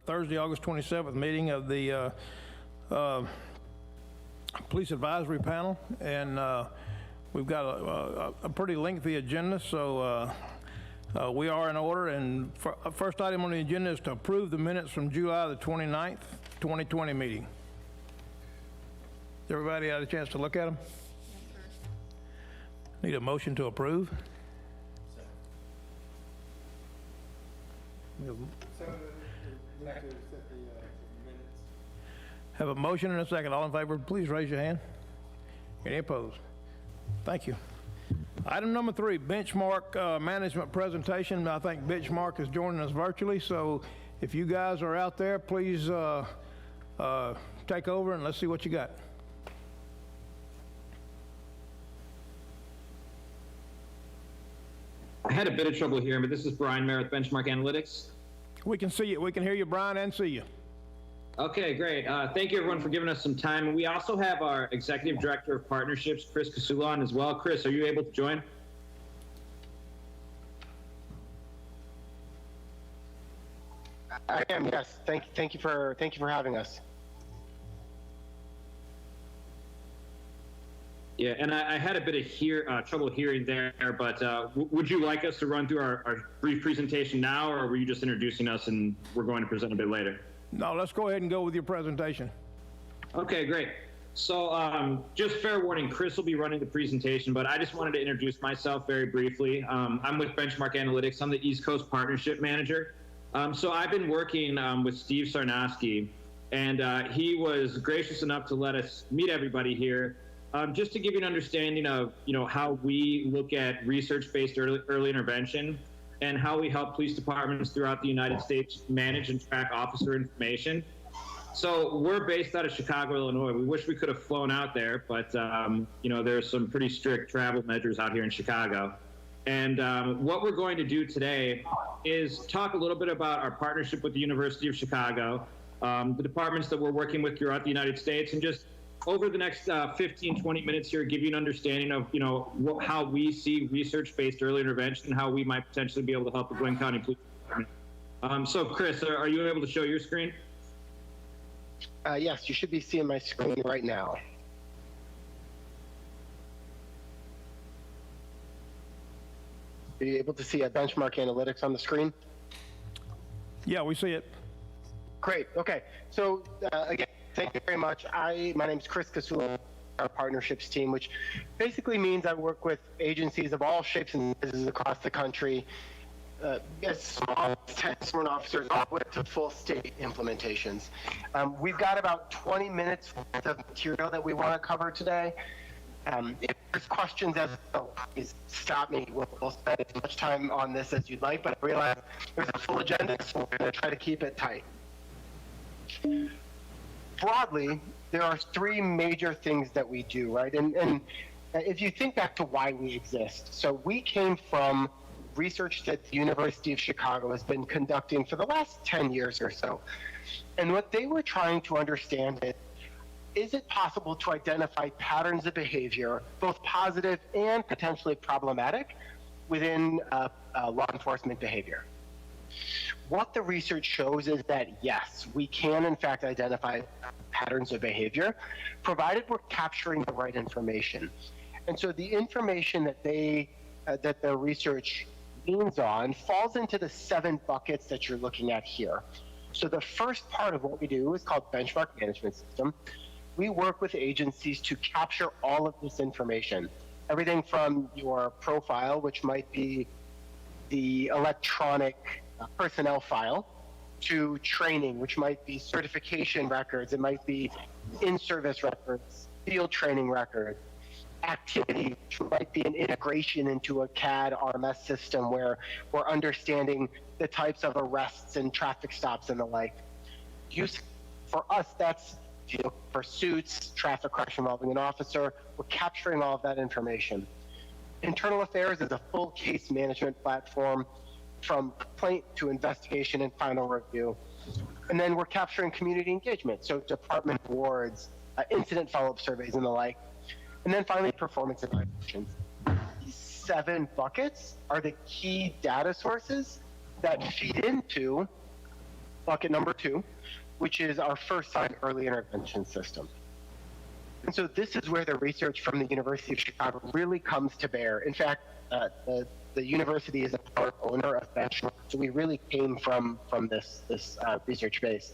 Thursday, August 27th meeting of the Police Advisory Panel, and we've got a pretty lengthy agenda, so we are in order. And first item on the agenda is to approve the minutes from July the 29th, 2020 meeting. Everybody had a chance to look at them? Need a motion to approve? Have a motion and a second. All in favor, please raise your hand. Any opposed? Thank you. Item number 3, benchmark management presentation. I think Benchmark is joining us virtually, so if you guys are out there, please take over and let's see what you got. I had a bit of trouble hearing, but this is Brian Mayer with Benchmark Analytics. We can see you. We can hear you, Brian, and see you. Okay, great. Thank you, everyone, for giving us some time. We also have our Executive Director of Partnerships, Chris Casula, on as well. Chris, are you able to join? I am, yes. Thank you for having us. Yeah, and I had a bit of trouble hearing there, but would you like us to run through our brief presentation now, or were you just introducing us and we're going to present a bit later? No, let's go ahead and go with your presentation. Okay, great. So just fair warning, Chris will be running the presentation, but I just wanted to introduce myself very briefly. I'm with Benchmark Analytics. I'm the East Coast Partnership Manager. So I've been working with Steve Sarnosky, and he was gracious enough to let us meet everybody here. Just to give you an understanding of, how we look at research-based early intervention and how we help police departments throughout the United States manage and track officer information. So we're based out of Chicago, Illinois. We wish we could have flown out there, but there's some pretty strict travel measures out here in Chicago. And what we're going to do today is talk a little bit about our partnership with the University of Chicago, the departments that we're working with throughout the United States, and just over the next 15, 20 minutes here, give you an understanding of, how we see research-based early intervention and how we might potentially be able to help the Glynn County Police Department. So, Chris, are you able to show your screen? Yes, you should be seeing my screen right now. Are you able to see a Benchmark Analytics on the screen? Yeah, we see it. Great. Okay. So, again, thank you very much. My name is Chris Casula, our partnerships team, which basically means I work with agencies of all shapes and sizes across the country, small sworn officers all the way to full state implementations. We've got about 20 minutes worth of material that we want to cover today. If there's questions, please stop me. We'll spend as much time on this as you'd like, but I realize there's a full agenda, so we're going to try to keep it tight. Broadly, there are 3 major things that we do, right? And if you think back to why we exist, so we came from research that the University of Chicago has been conducting for the last 10 years or so. And what they were trying to understand is it possible to identify patterns of behavior, both positive and potentially problematic, within law enforcement behavior? What the research shows is that, yes, we can in fact identify patterns of behavior, provided we're capturing the right information. And so the information that that the research leans on falls into the 7 buckets that you're looking at here. So the first part of what we do is called benchmark management system. We work with agencies to capture all of this information, everything from your profile, which might be the electronic personnel file, to training, which might be certification records, it might be in-service records, field training records, activity, which might be an integration into a CAD RMS system where we're understanding the types of arrests and traffic stops and the like. Use for us, that's pursuits, traffic crash involving an officer. We're capturing all of that information. Internal Affairs is a full case management platform, from complaint to investigation and final review. And then we're capturing community engagement, so department awards, incident follow-up surveys and the like. And then finally, performance evaluations. These 7 buckets are the key data sources that feed into bucket number 2, which is our first sign early intervention system. And so this is where the research from the University of Chicago really comes to bear. In fact, the university is a part owner of Benchmark, so we really came from this research base.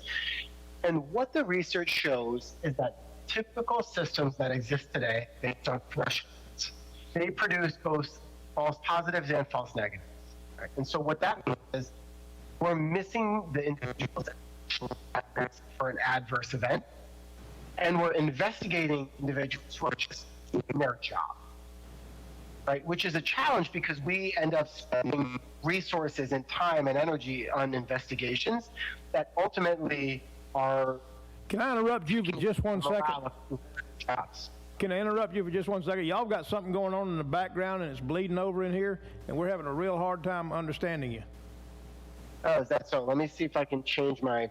And what the research shows is that typical systems that exist today based on thresholds, they produce both false positives and false negatives. Right? And so what that means is we're missing the individuals for an adverse event, and we're investigating individuals who are just doing their job, right? Which is a challenge because we end up spending resources and time and energy on investigations that ultimately are. Can I interrupt you for just 1 second? Jobs. Can I interrupt you for just 1 second? Y'all got something going on in the background and it's bleeding over in here, and we're having a real hard time understanding you. Oh, is that so? Let me see if I can change my.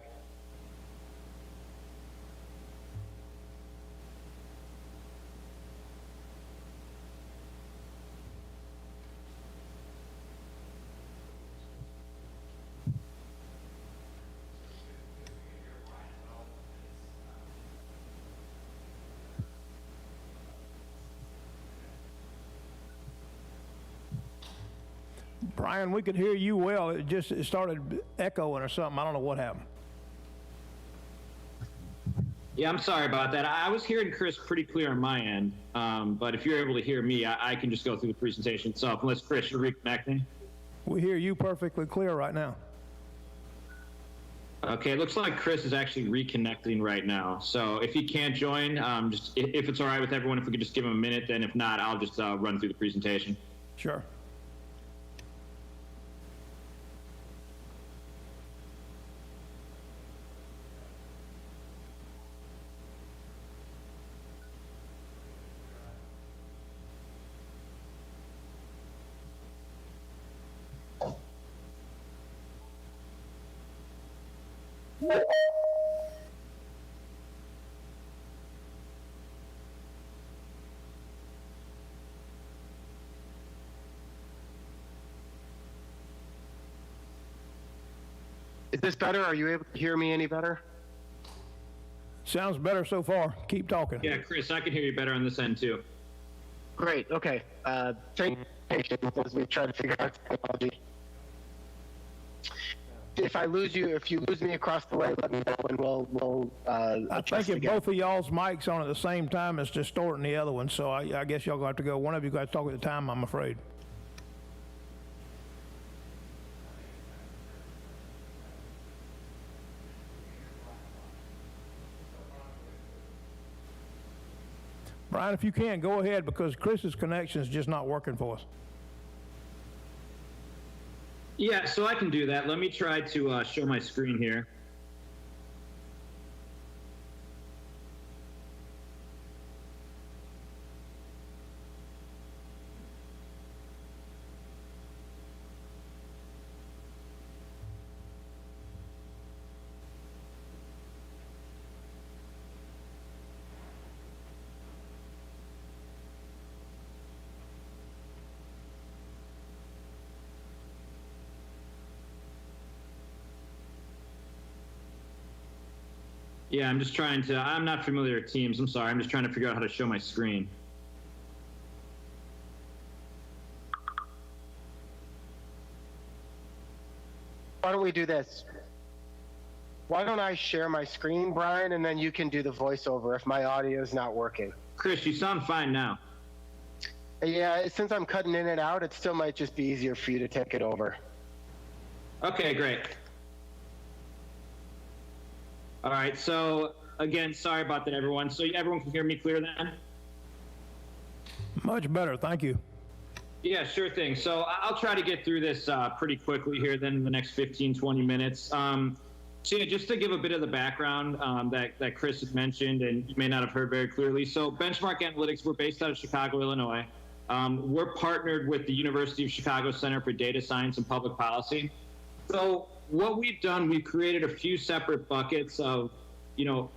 Brian, we could hear you well. It started echoing or something. I don't know what happened. Yeah, I'm sorry about that. I was hearing Chris pretty clear on my end, but if you're able to hear me, I can just go through the presentation itself, unless, Chris, you're reconnecting. We hear you perfectly clear right now. Okay, it looks like Chris is actually reconnecting right now. So if he can't join, just if it's all right with everyone, if we could just give him a minute, then if not, I'll just run through the presentation. Sure. Is this better? Are you able to hear me any better? Sounds better so far. Keep talking. Yeah, Chris, I can hear you better on this end, too. Great. Okay. Thank you for your patience as we try to figure out technology. If I lose you, if you lose me across the way, let me know and we'll I think if both of y'all's mics on at the same time, it's distorting the other one. So I guess y'all got to go. One of you got to talk at a time, I'm afraid. Brian, if you can, go ahead because Chris's connection is just not working for us. Yeah, so I can do that. Let me try to show my screen here. Yeah, I'm just trying to, I'm not familiar with Teams. I'm sorry. I'm just trying to figure out how to show my screen. Why don't we do this? Why don't I share my screen, Brian, and then you can do the voiceover if my audio is not working. Chris, you sound fine now. Yeah, since I'm cutting in and out, it still might just be easier for you to take it over. Okay, great. All right, so again, sorry about that, everyone. So everyone can hear me clear then? Much better, thank you. Yeah, sure thing. So I'll try to get through this pretty quickly here then in the next 15, 20 minutes. So yeah, just to give a bit of the background that Chris had mentioned and you may not have heard very clearly. So Benchmark Analytics, we're based out of Chicago, Illinois. We're partnered with the University of Chicago Center for Data Science and Public Policy. So what we've done, we've created a few separate buckets of,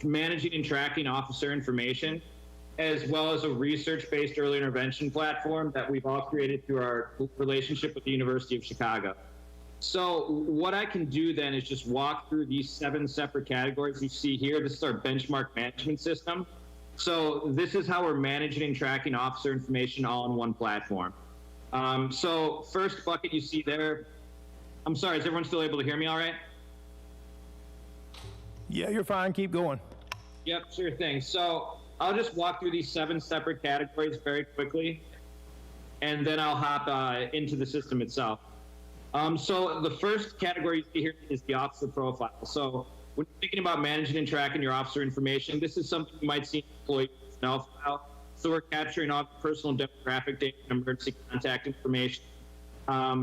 managing and tracking officer information, as well as a research-based early intervention platform that we've all created through our relationship with the University of Chicago. So what I can do then is just walk through these 7 separate categories you see here. This is our benchmark management system. So this is how we're managing and tracking officer information all in one platform. So first bucket you see there, I'm sorry, is everyone still able to hear me all right? Yeah, you're fine. Keep going. Yep, sure thing. So I'll just walk through these 7 separate categories very quickly, and then I'll hop into the system itself. So the first category you see here is the officer profile. So when you're thinking about managing and tracking your officer information, this is something you might see in employee personnel file. So we're capturing all personal demographic data and emergency contact information.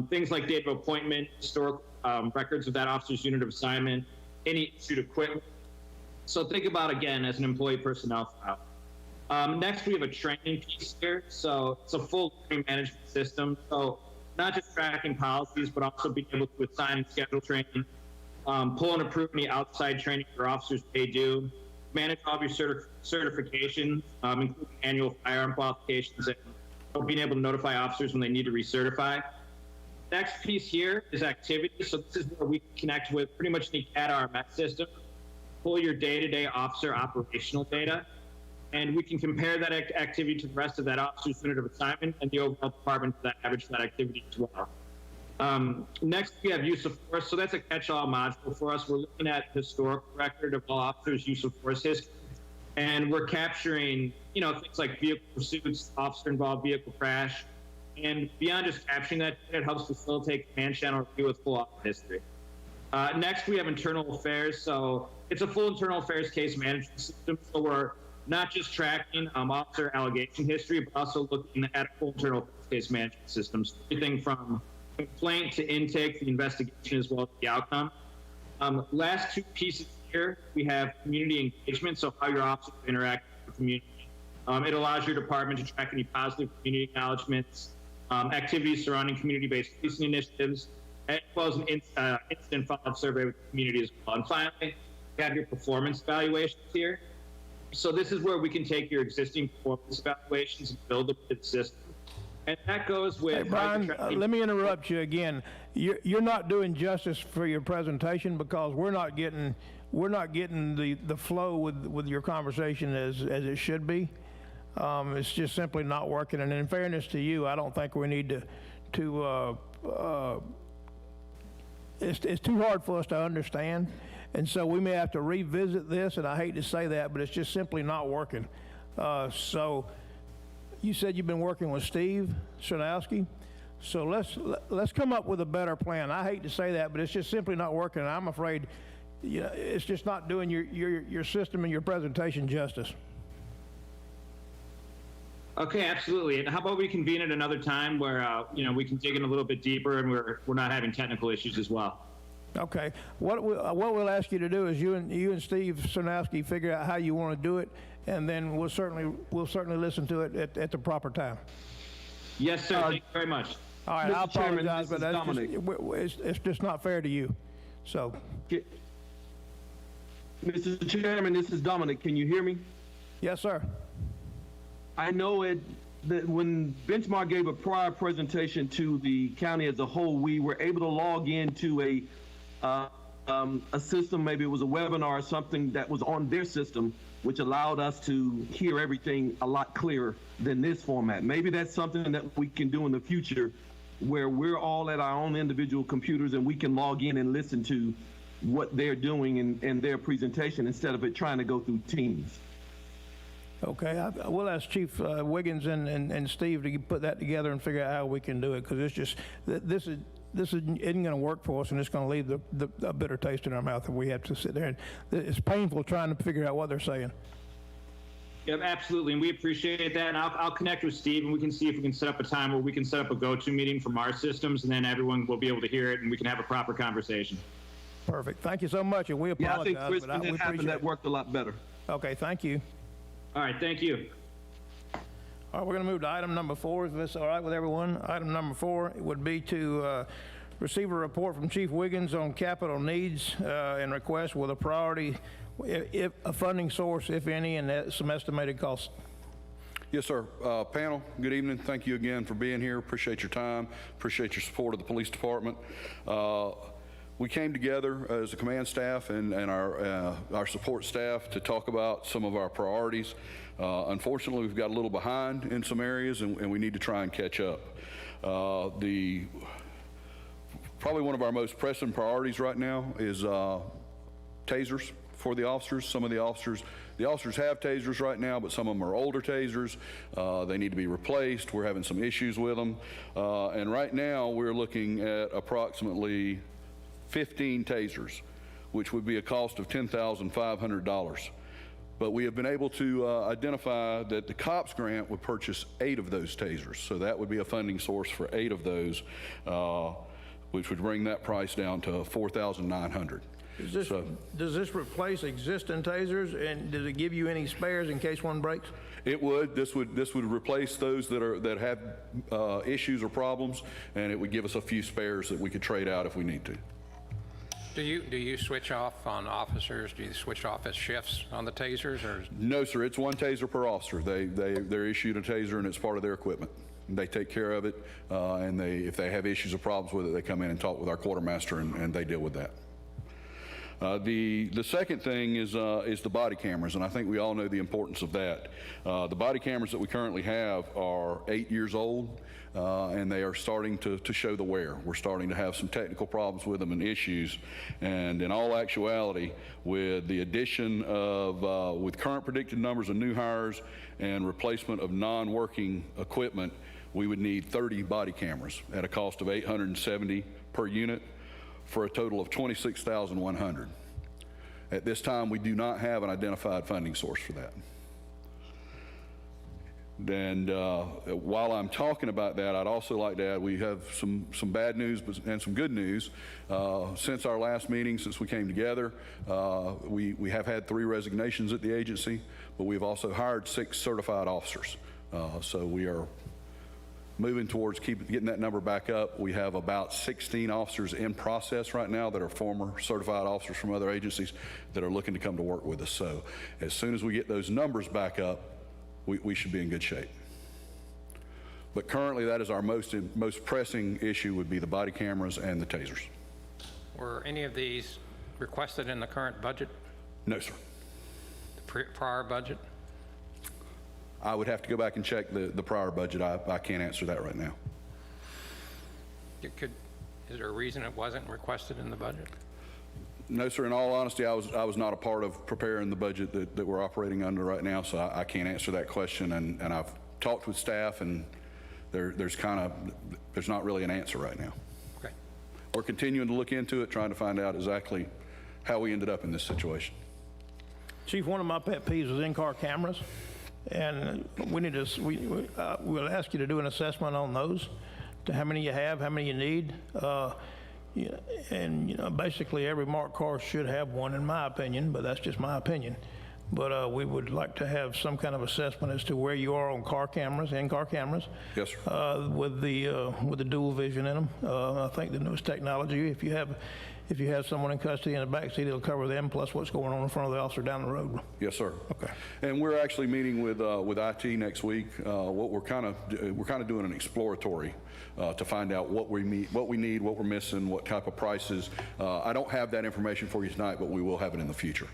Things like date of appointment, historical records of that officer's unit of assignment, any issued equipment. So think about, again, as an employee personnel file. Next, we have a training piece here. So it's a full training management system. So not just tracking policies, but also being able to assign and schedule training, pull and approve any outside training your officers may do, manage all of your certifications, including annual firearm qualifications, and being able to notify officers when they need to recertify. Next piece here is activity. So this is where we connect with pretty much any CAD RMS system, pull your day-to-day officer operational data, and we can compare that activity to the rest of that officer's unit of assignment and the overall department for that average for that activity as well. Next, we have use of force. So that's a catch-all module for us. We're looking at historical record of all officers' use of force history, and we're capturing, things like vehicle pursuits, officer-involved vehicle crash, and beyond just capturing that, it helps facilitate command channel review with full officer history. Next, we have internal affairs. So it's a full internal affairs case management system. So we're not just tracking officer allegation history, but also looking at a full internal case management system. So everything from complaint to intake, the investigation, as well as the outcome. Last 2 pieces here, we have community engagement, so how your officers interact with the community. It allows your department to track any positive community acknowledgements, activities surrounding community-based policing initiatives, as well as an incident follow-up survey with the community as well. And finally, we have your performance evaluations here. So this is where we can take your existing performance evaluations and build them into the system. And that goes with... Hey, Brian, let me interrupt you again. You're not doing justice for your presentation because we're not getting the flow with your conversation as it should be. It's just simply not working. And in fairness to you, I don't think we need to it's too hard for us to understand. And so we may have to revisit this, and I hate to say that, but it's just simply not working. So you said you've been working with Steve Cernowski. So let's come up with a better plan. I hate to say that, but it's just simply not working. And I'm afraid it's just not doing your system and your presentation justice. Okay, absolutely. And how about we convene at another time where we can dig in a little bit deeper and we're not having technical issues as well. Okay. What we'll ask you to do is you and Steve Cernowski figure out how you want to do it, and then we'll certainly listen to it at the proper time. Yes, sir. Thank you very much. All right. I apologize, but Dominic. it's just not fair to you. So. Mr. Chairman, this is Dominic. Can you hear me? Yes, sir. I know that when Benchmark gave a prior presentation to the county as a whole, we were able to log into a system, maybe it was a webinar or something that was on their system, which allowed us to hear everything a lot clearer than this format. Maybe that's something that we can do in the future where we're all at our own individual computers and we can log in and listen to what they're doing in their presentation instead of it trying to go through Teams. Okay, we'll ask Chief Wiggins and Steve to put that together and figure out how we can do it, because it's just, this isn't going to work for us, and it's going to leave a bitter taste in our mouth if we have to sit there. And it's painful trying to figure out what they're saying. Yep, absolutely, and we appreciate that. And I'll connect with Steve, and we can see if we can set up a time where we can set up a go-to meeting from our systems, and then everyone will be able to hear it, and we can have a proper conversation. Perfect. Thank you so much, and we apologize. Yeah, I think Chris, when that happened, that worked a lot better. Okay, thank you. All right, thank you. All right, we're going to move to item number 4. Is this all right with everyone? Item number 4 would be to receive a report from Chief Wiggins on capital needs and requests with a priority, if a funding source, if any, and some estimated costs. Yes, sir. Panel, good evening. Thank you again for being here. Appreciate your time. Appreciate your support of the police department. We came together as a command staff and our support staff to talk about some of our priorities. Unfortunately, we've got a little behind in some areas, and we need to try and catch up. Probably one of our most pressing priorities right now is tasers for the officers. Some of the officers have tasers right now, but some of them are older tasers. They need to be replaced. We're having some issues with them. And right now, we're looking at approximately 15 tasers, which would be a cost of $10,500. But we have been able to identify that the COPS grant would purchase 8 of those tasers. So that would be a funding source for 8 of those, which would bring that price down to $4,900. Does this replace existing tasers, and does it give you any spares in case one breaks? It would. This would replace those that have issues or problems, and it would give us a few spares that we could trade out if we need to. Do you switch off on officers? Do you switch off as shifts on the tasers, or? No, sir. It's one taser per officer. They're issued a taser, and it's part of their equipment. They take care of it, and if they have issues or problems with it, they come in and talk with our quartermaster, and they deal with that. The second thing is the body cameras, and I think we all know the importance of that. The body cameras that we currently have are 8 years old, and they are starting to show the wear. We're starting to have some technical problems with them and issues, and in all actuality, with the addition of, with current predicted numbers of new hires and replacement of non-working equipment, we would need 30 body cameras at a cost of $870 per unit, for a total of $26,100. At this time, we do not have an identified funding source for that. And while I'm talking about that, I'd also like to add we have some bad news and some good news. Since our last meeting, since we came together, we have had 3 resignations at the agency, but we've also hired 6 certified officers. So we are moving towards getting that number back up. We have about 16 officers in process right now that are former certified officers from other agencies that are looking to come to work with us. So as soon as we get those numbers back up, we should be in good shape. But currently, that is our most pressing issue, would be the body cameras and the tasers. Were any of these requested in the current budget, No, sir. the prior budget? I would have to go back and check the prior budget. I can't answer that right now. Is there a reason it wasn't requested in the budget? No, sir. In all honesty, I was not a part of preparing the budget that we're operating under right now, so I can't answer that question. And I've talked with staff, and there's not really an answer right now. Okay. We're continuing to look into it, trying to find out exactly how we ended up in this situation. Chief, one of my pet peeves is in-car cameras, and we'll ask you to do an assessment on those, to how many you have, how many you need. And basically every marked car should have one, in my opinion, but that's just my opinion. But we would like to have some kind of assessment as to where you are on car cameras, in-car cameras. Yes, sir. With the dual vision in them. I think the newest technology, if you have someone in custody in the back seat, it'll cover them plus what's going on in front of the officer down the road. Yes, sir. Okay. And we're actually meeting with IT next week. What we're kind of doing an exploratory to find out what we need, what we're missing, what type of prices. I don't have that information for you tonight, but we will have it in the future.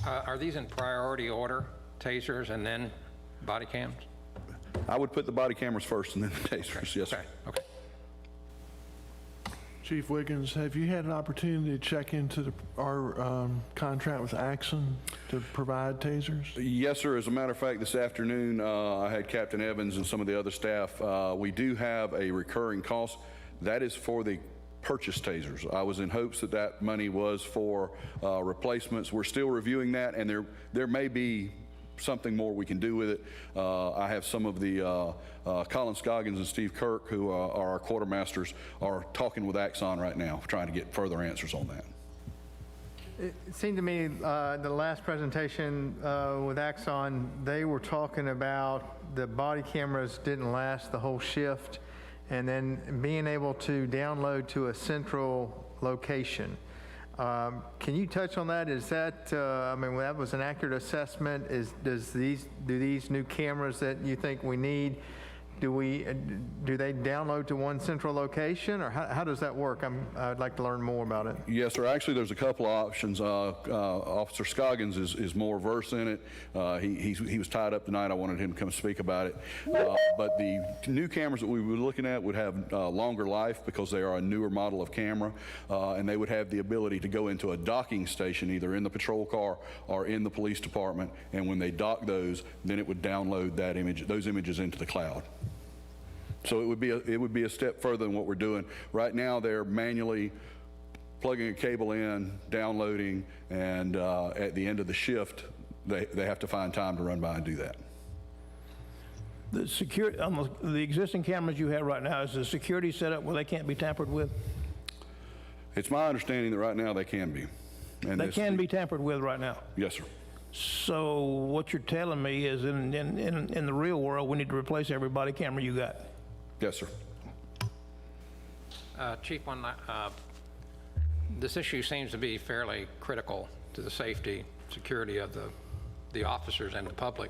Are these in priority order, tasers and then body cams? I would put the body cameras first and then the tasers. Yes, sir. Okay. Chief Wiggins, have you had an opportunity to check into our contract with Axon to provide tasers? Yes, sir. As a matter of fact, this afternoon, I had Captain Evans and some of the other staff. We do have a recurring cost. That is for the purchase tasers. I was in hopes that money was for replacements. We're still reviewing that, and there may be something more we can do with it. I have some of the Colin Scoggins and Steve Kirk, who are our quartermasters, are talking with Axon right now, trying to get further answers on that. It seemed to me the last presentation with Axon, they were talking about the body cameras didn't last the whole shift, and then being able to download to a central location. Can you touch on that? Is that, I mean, that was an accurate assessment. Do these new cameras that you think we need, do they download to one central location, or how does that work? I'd like to learn more about it. Yes, sir. Actually, there's a couple of options. Officer Scoggins is more versed in it. He was tied up tonight. I wanted him to come speak about it. But the new cameras that we were looking at would have longer life because they are a newer model of camera, and they would have the ability to go into a docking station either in the patrol car or in the police department. And when they dock those, then it would download those images into the cloud. So it would be a step further than what we're doing. Right now, they're manually plugging a cable in, downloading, and at the end of the shift, they have to find time to run by and do that. The security, the existing cameras you have right now, is the security set up where they can't be tampered with? It's my understanding that right now they can be. And They can be tampered with right now? Yes, sir. So what you're telling me is in the real world, we need to replace every body camera you got? Yes, sir. Chief, this issue seems to be fairly critical to the safety, security of the officers and the public.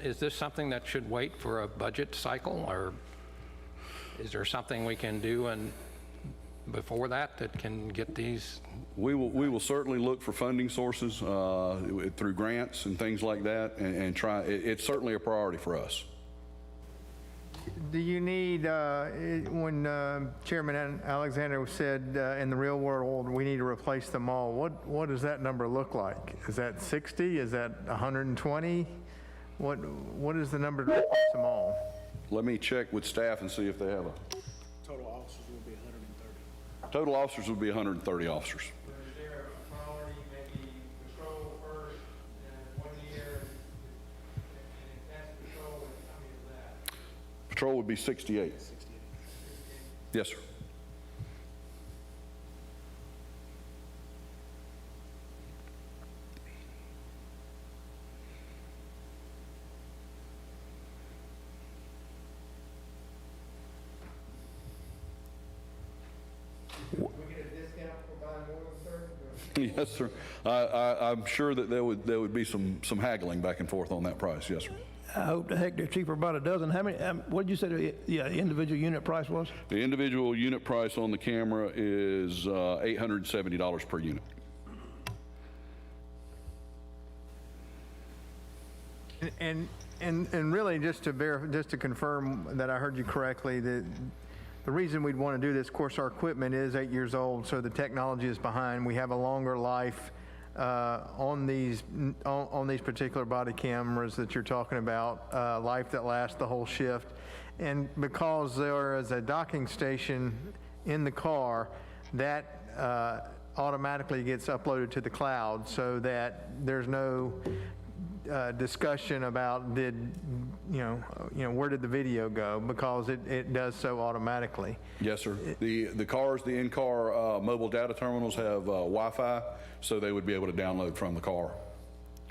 Is this something that should wait for a budget cycle, or is there something we can do before that can get these? We will certainly look for funding sources through grants and things like that, and try. It's certainly a priority for us. Do you need, when Chairman Alexander said in the real world, we need to replace them all, what does that number look like? Is that 60? Is that 120? What is the number to replace them all? Let me check with staff and see if they have a. Total officers will be 130. Total officers would be 130 officers. Is there a priority, maybe patrol first, and 1 year, and if that's patrol, how many is that? Patrol would be 68. Yes, sir. We get a discount for buying more than 30? Yes, sir. I'm sure that there would be some haggling back and forth on that price. Yes, sir. I hope the heck they're cheaper about a dozen. How many, what did you say the individual unit price was? The individual unit price on the camera is $870 per unit. And really, just to confirm that I heard you correctly, the reason we'd want to do this, of course, our equipment is 8 years old, so the technology is behind. We have a longer life on these particular body cameras that you're talking about, life that lasts the whole shift. And because there is a docking station in the car, that automatically gets uploaded to the cloud, so that there's no discussion about where did the video go, because it does so automatically. Yes, sir. The in-car mobile data terminals have Wi-Fi, so they would be able to download from the car.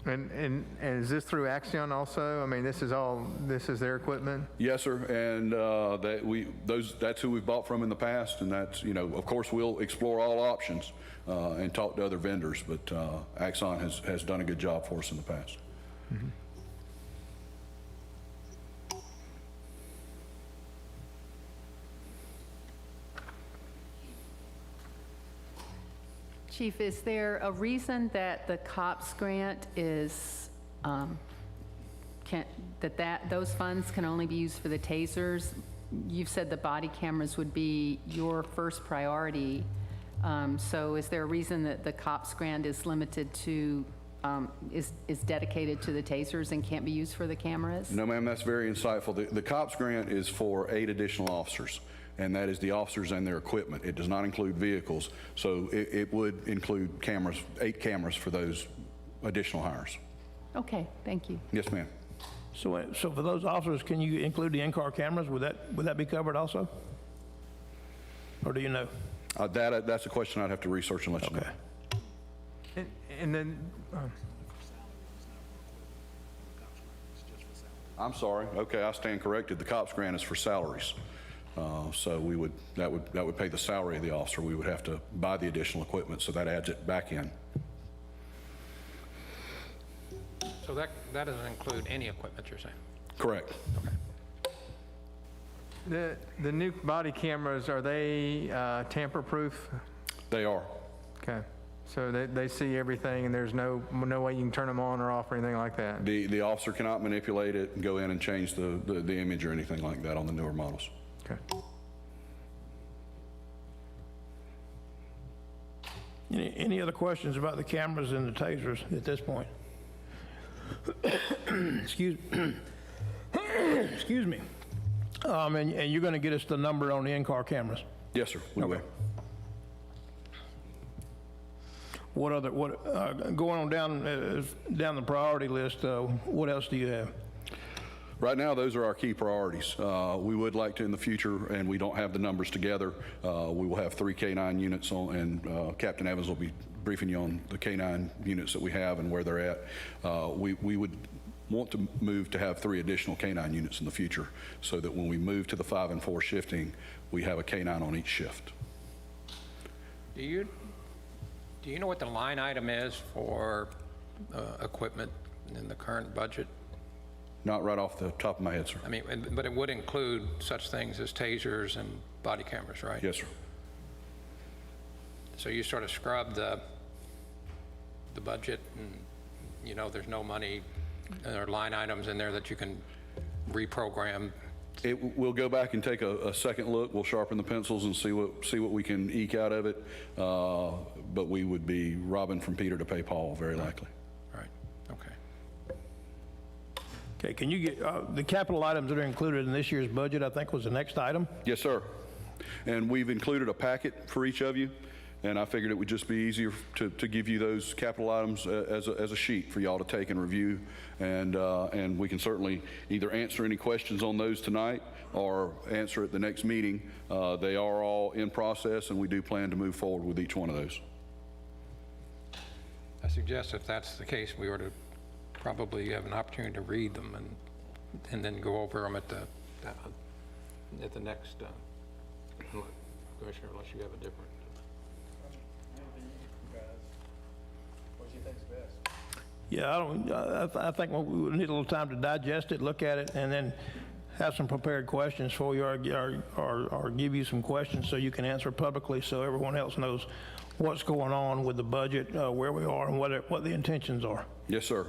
And is this through Axion also? I mean, this is their equipment? Yes, sir. And that's who we've bought from in the past, and that's, of course, we'll explore all options and talk to other vendors, but Axon has done a good job for us in the past. Mm-hmm. Chief, is there a reason that the COPS grant is, those funds can only be used for the tasers? You've said the body cameras would be your first priority. So is there a reason that the COPS grant is limited to, is dedicated to the tasers and can't be used for the cameras? No, ma'am, that's very insightful. The COPS grant is for 8 additional officers, and that is the officers and their equipment. It does not include vehicles, so it would include cameras, 8 cameras for those additional hires. Okay, thank you. Yes, ma'am. So for those officers, can you include the in-car cameras? Would that be covered also? Or do you know? That's a question I'd have to research and let you know. And then, I'm sorry. Okay, I stand corrected. The COPS grant is for salaries. So that would pay the salary of the officer. We would have to buy the additional equipment, so that adds it back in. So that doesn't include any equipment, you're saying? Correct. The new body cameras, are they tamper-proof? They are. Okay, so they see everything and there's no way you can turn them on or off or anything like that? The officer cannot manipulate it and go in and change the image or anything like that on the newer models. Okay. Any other questions about the cameras and the tasers at this point? Excuse me. And you're going to get us the number on the in-car cameras? Yes, sir, we will. Going on down the priority list, what else do you have? Right now, those are our key priorities. We would like to in the future, and we don't have the numbers together, we will have 3 K9 units on, and Captain Evans will be briefing you on the K9 units that we have and where they're at. We would want to move to have 3 additional K9 units in the future, so that when we move to the 5 and 4 shifting, we have a K9 on each shift. Do you know what the line item is for equipment in the current budget? Not right off the top of my head, sir. I mean, but it would include such things as tasers and body cameras, right? Yes, sir. So you sort of scrub the budget, and you know there's no money or line items in there that you can reprogram. We'll go back and take a second look. We'll sharpen the pencils and see what we can eke out of it. But we would be robbing from Peter to pay Paul, very likely. Right. Okay. Okay, can you get the capital items that are included in this year's budget, I think was the next item? Yes, sir. And we've included a packet for each of you, and I figured it would just be easier to give you those capital items as a sheet for y'all to take and review, and we can certainly either answer any questions on those tonight or answer at the next meeting. They are all in process, and we do plan to move forward with each one of those. I suggest if that's the case, we ought to probably have an opportunity to read them and then go over them at the next, Commissioner, unless you have a different. Yeah, I think we would need a little time to digest it, look at it, and then have some prepared questions for you, or give you some questions so you can answer publicly, so everyone else knows what's going on with the budget, where we are, and what the intentions are. Yes, sir.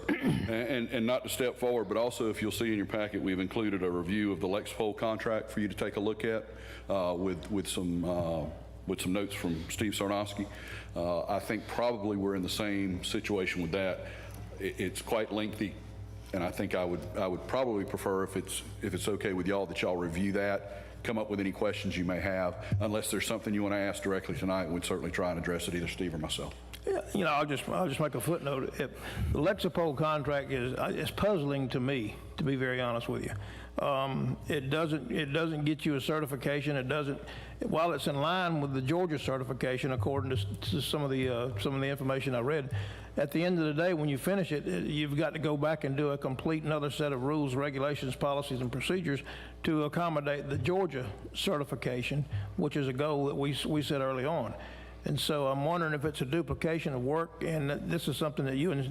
And not to step forward, but also, if you'll see in your packet, we've included a review of the Lexpol contract for you to take a look at with some notes from Steve Sarnowski. I think probably we're in the same situation with that. It's quite lengthy, and I think I would probably prefer, if it's okay with y'all, that y'all review that, come up with any questions you may have. Unless there's something you want to ask directly tonight, we'd certainly try and address it, either Steve or myself. Yeah, you know, I'll just make a footnote. The Lexipol contract is puzzling to me, to be very honest with you. It doesn't get you a certification. It doesn't. While it's in line with the Georgia certification, according to some of the information I read, at the end of the day, when you finish it, you've got to go back and do a complete another set of rules, regulations, policies, and procedures to accommodate the Georgia certification, which is a goal that we set early on. And so I'm wondering if it's a duplication of work, and this is something that you and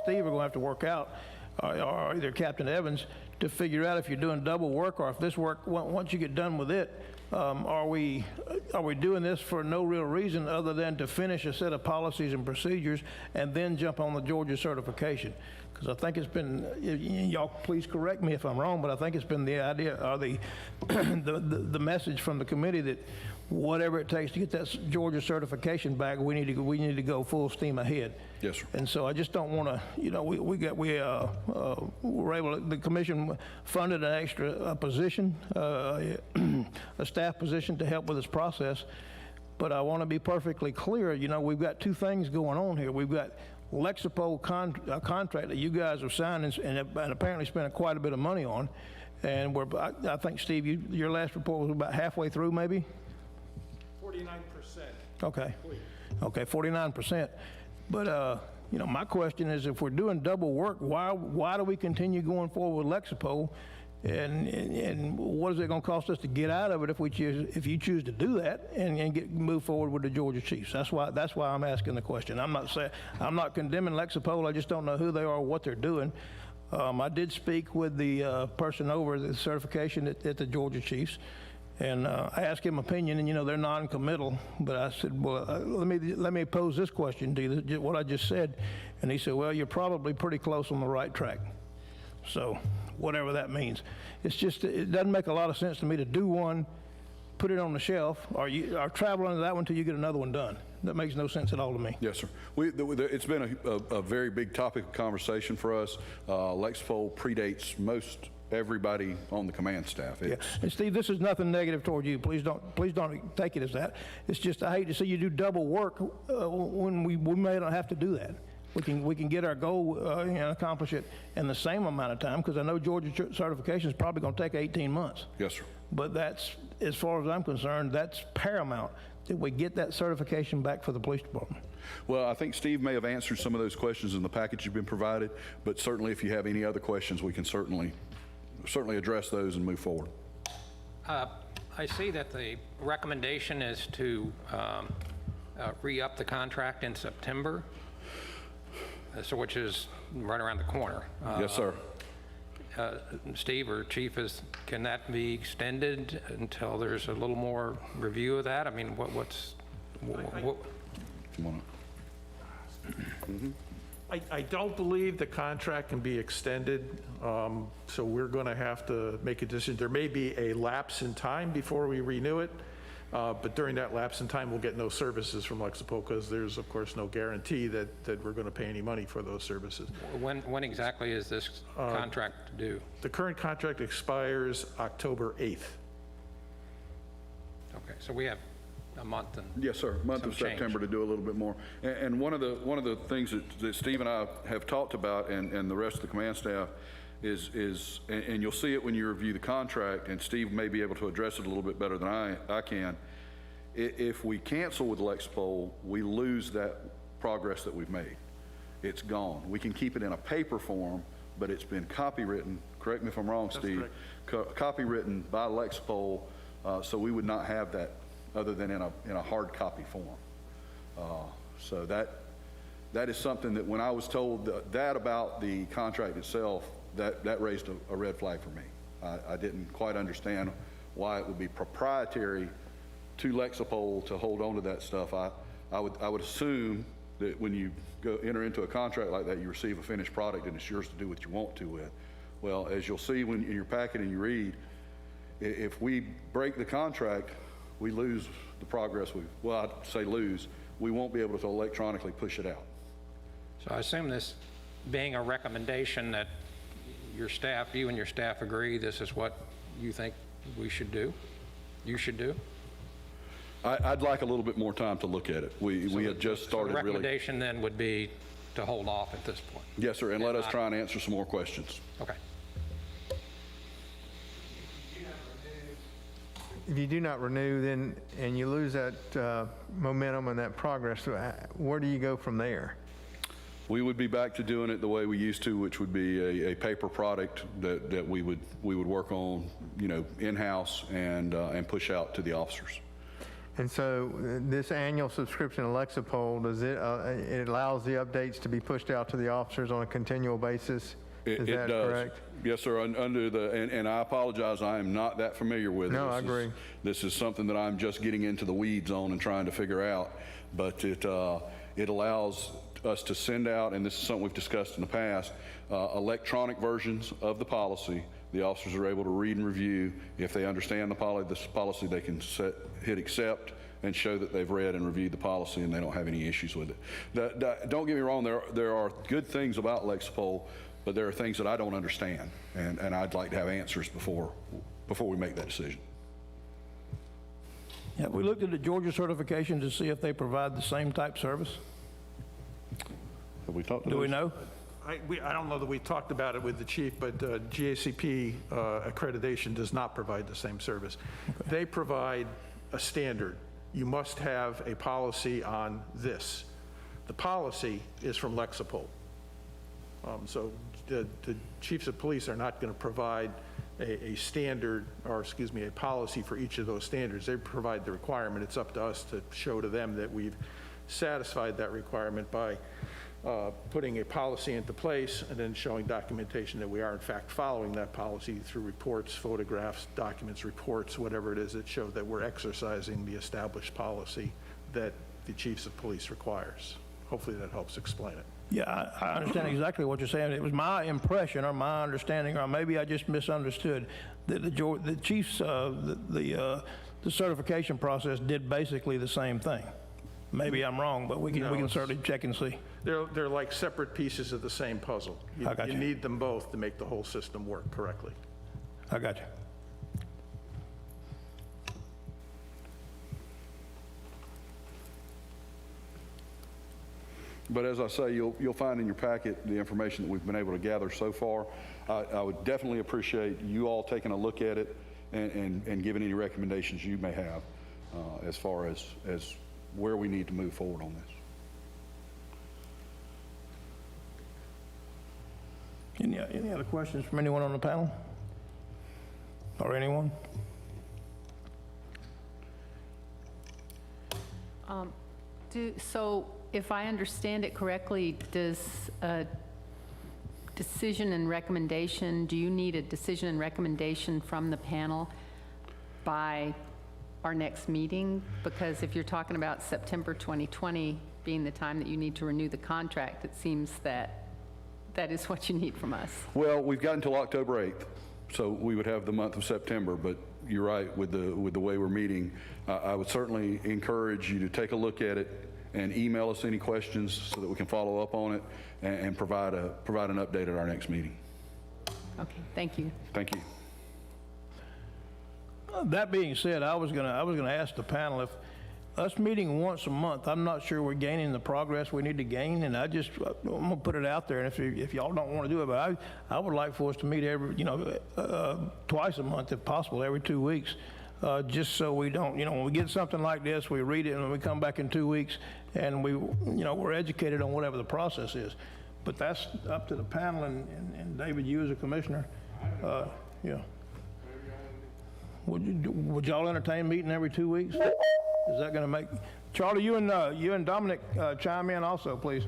Steve are going to have to work out, or either Captain Evans, to figure out if you're doing double work, or if this work, once you get done with it, are we doing this for no real reason other than to finish a set of policies and procedures and then jump on the Georgia certification? Because I think it's been, y'all please correct me if I'm wrong, but I think it's been the idea, or the message from the committee, that whatever it takes to get that Georgia certification back, we need to go full steam ahead. Yes, sir. And so I just don't want to, you know, we were able to, the commission funded an extra position, a staff position to help with this process. But I want to be perfectly clear, you know, we've got two things going on here. We've got Lexipol contract that you guys have signed and apparently spent quite a bit of money on. And I think, Steve, your last report was about halfway through, maybe? 49%. Okay. Okay, 49%. But, you know, my question is, if we're doing double work, why do we continue going forward with Lexipol And what is it going to cost us to get out of it if you choose to do that and move forward with the Georgia Chiefs? That's why I'm asking the question. I'm not condemning Lexipol. I just don't know who they are or what they're doing. I did speak with the person over the certification at the Georgia Chiefs, and I asked him opinion, and they're non-committal. But I said, well, let me pose this question to you, what I just said, and he said, well, you're probably pretty close on the right track. So whatever that means, it doesn't make a lot of sense to me to do one, put it on the shelf, or travel under that one until you get another one done. That makes no sense at all to me. Yes, sir. It's been a very big topic of conversation for us. Lexipol predates most everybody on the command staff. Yeah. And Steve, this is nothing negative toward you. Please don't take it as that. It's just I hate to see you do double work when we may not have to do that. We can get our goal and accomplish it in the same amount of time, because I know Georgia certification is probably going to take 18 months. Yes, sir. But that's, as far as I'm concerned, that's paramount that we get that certification back for the police department. Well, I think Steve may have answered some of those questions in the package you've been provided, but certainly if you have any other questions, we can certainly address those and move forward. I see that the recommendation is to re-up the contract in September, so which is right around the corner. Yes, sir. Steve or Chief, can that be extended until there's a little more review of that? I mean, what's... I don't believe the contract can be extended, so we're going to have to make a decision. There may be a lapse in time before we renew it, but during that lapse in time, we'll get no services from Lexipol, because there's, of course, no guarantee that we're going to pay any money for those services. When exactly is this contract due? The current contract expires October 8th. Okay, so we have a month and yes, sir. Month of September to do a little bit more. And one of the things that Steve and I have talked about, and the rest of the command staff, is and you'll see it when you review the contract, and Steve may be able to address it a little bit better than I can. If we cancel with Lexipol, we lose that progress that we've made. It's gone. We can keep it in a paper form, but it's been copywritten. Correct me if I'm wrong, Steve. Copywritten by Lexipol, so we would not have that other than in a hard copy form. So that is something that when I was told that about the contract itself, that raised a red flag for me. I didn't quite understand why it would be proprietary to Lexipol to hold on to that stuff. I would assume that when you enter into a contract like that, you receive a finished product and it's yours to do what you want to with. Well, as you'll see when in your packet and you read, if we break the contract, we lose the progress I'd say lose. We won't be able to electronically push it out. So I assume this being a recommendation that you and your staff agree this is what you think we should do, you should do? I'd like a little bit more time to look at it. We have just started the really. recommendation then would be to hold off at this point? Yes, sir, and let us try and answer some more questions. Okay. If you do not renew, then, and you lose that momentum and that progress, where do you go from there? We would be back to doing it the way we used to, which would be a paper product that we would work on, in-house and push out to the officers. And so this annual subscription to Lexipol, it allows the updates to be pushed out to the officers on a continual basis? Is that correct? Yes, sir. And I apologize, I am not that familiar with it. No, I agree. This is something that I'm just getting into the weeds on and trying to figure out. But it allows us to send out, and this is something we've discussed in the past, electronic versions of the policy. The officers are able to read and review. If they understand the policy, they can hit accept and show that they've read and reviewed the policy and they don't have any issues with it. Don't get me wrong, there are good things about Lexipol, but there are things that I don't understand, and I'd like to have answers before we make that decision. Yeah, we looked at the Georgia certification to see if they provide the same type service. Have we talked to Do we those? know? I don't know that we talked about it with the chief, but GACP accreditation does not provide the same service. Okay. They provide a standard. You must have a policy on this. The policy is from Lexipol. So the chiefs of police are not going to provide a standard, or excuse me, a policy for each of those standards. They provide the requirement. It's up to us to show to them that we've satisfied that requirement by putting a policy into place and then showing documentation that we are in fact following that policy through reports, photographs, documents, reports, whatever it is that show that we're exercising the established policy that the chiefs of police requires. Hopefully that helps explain it. Yeah, I understand exactly what you're saying. It was my impression or my understanding, or maybe I just misunderstood, that the chiefs, the certification process did basically the same thing. Maybe I'm wrong, but we can certainly check and see. They're like separate pieces of the same puzzle. I got you. You need them both to make the whole system work correctly. I got you. But as I say, you'll find in your packet the information that we've been able to gather so far. I would definitely appreciate you all taking a look at it and giving any recommendations you may have as far as where we need to move forward on this. Any other questions from anyone on the panel? Or anyone? So if I understand it correctly, does a decision and recommendation, do you need a decision and recommendation from the panel by our next meeting? Because if you're talking about September 2020 being the time that you need to renew the contract, it seems that that is what you need from us. Well, we've got until October 8th, so we would have the month of September, but you're right, with the way we're meeting, I would certainly encourage you to take a look at it and email us any questions so that we can follow up on it and provide an update at our next meeting. Okay, thank you. Thank you. That being said, I was gonna ask the panel if us meeting once a month, I'm not sure we're gaining the progress we need to gain, and I'm gonna put it out there, and if y'all don't want to do it, but I would like for us to meet every, twice a month if possible, every 2 weeks, just so we don't, when we get something like this, we read it, and then we come back in 2 weeks, and we're educated on whatever the process is. But that's up to the panel, and David, you as a commissioner, yeah. Would y'all entertain meeting every 2 weeks? Is that going to make, Charlie, you and Dominic chime in also, please.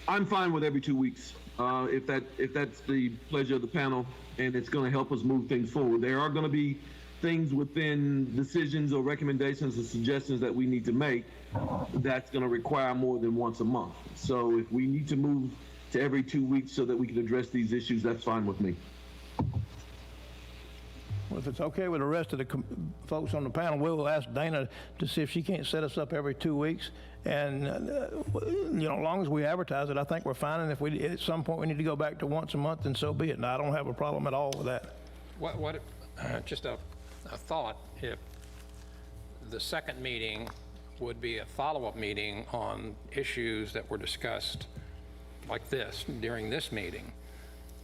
I'm fine with every 2 weeks, if that's the pleasure of the panel, and it's going to help us move things forward. There are going to be things within decisions or recommendations or suggestions that we need to make that's going to require more than once a month. So if we need to move to every 2 weeks so that we can address these issues, that's fine with me. Well, if it's okay with the rest of the folks on the panel, we'll ask Dana to see if she can't set us up every 2 weeks. And, as long as we advertise it, I think we're fine. And if at some point we need to go back to once a month, then so be it. And I don't have a problem at all with that. Just a thought, if the second meeting would be a follow-up meeting on issues that were discussed like this during this meeting,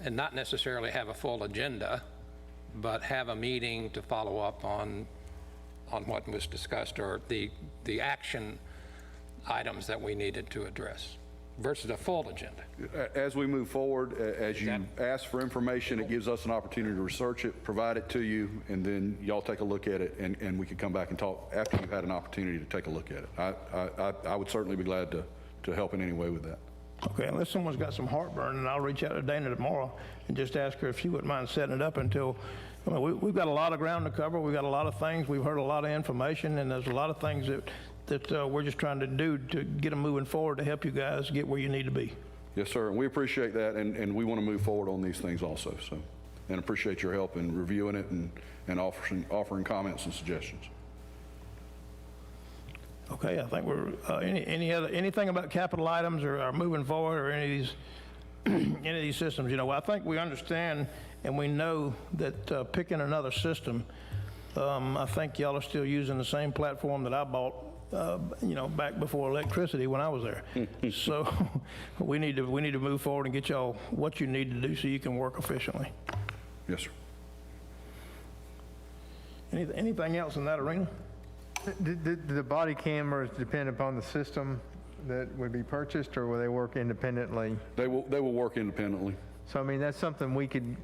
and not necessarily have a full agenda, but have a meeting to follow up on what was discussed, or the action items that we needed to address, versus a full agenda. As we move forward, as you ask for information, it gives us an opportunity to research it, provide it to you, and then y'all take a look at it, and we could come back and talk after you've had an opportunity to take a look at it. I would certainly be glad to help in any way with that. Okay, unless someone's got some heartburn, and I'll reach out to Dana tomorrow and just ask her if she wouldn't mind setting it up until, we've got a lot of ground to cover. We've got a lot of things. We've heard a lot of information, and there's a lot of things that we're just trying to do to get them moving forward to help you guys get where you need to be. Yes, sir, and we appreciate that, and we want to move forward on these things also, and appreciate your help in reviewing it and offering comments and suggestions. Okay, I think we're, anything about capital items or moving forward or any of these systems, I think we understand and we know that picking another system, I think y'all are still using the same platform that I bought, back before electricity when I was there. So we need to move forward and get y'all what you need to do so you can work efficiently. Yes, sir. Anything else in that arena? Do the body cameras depend upon the system that would be purchased, or will they work independently? They will work independently. So, I mean, that's something we could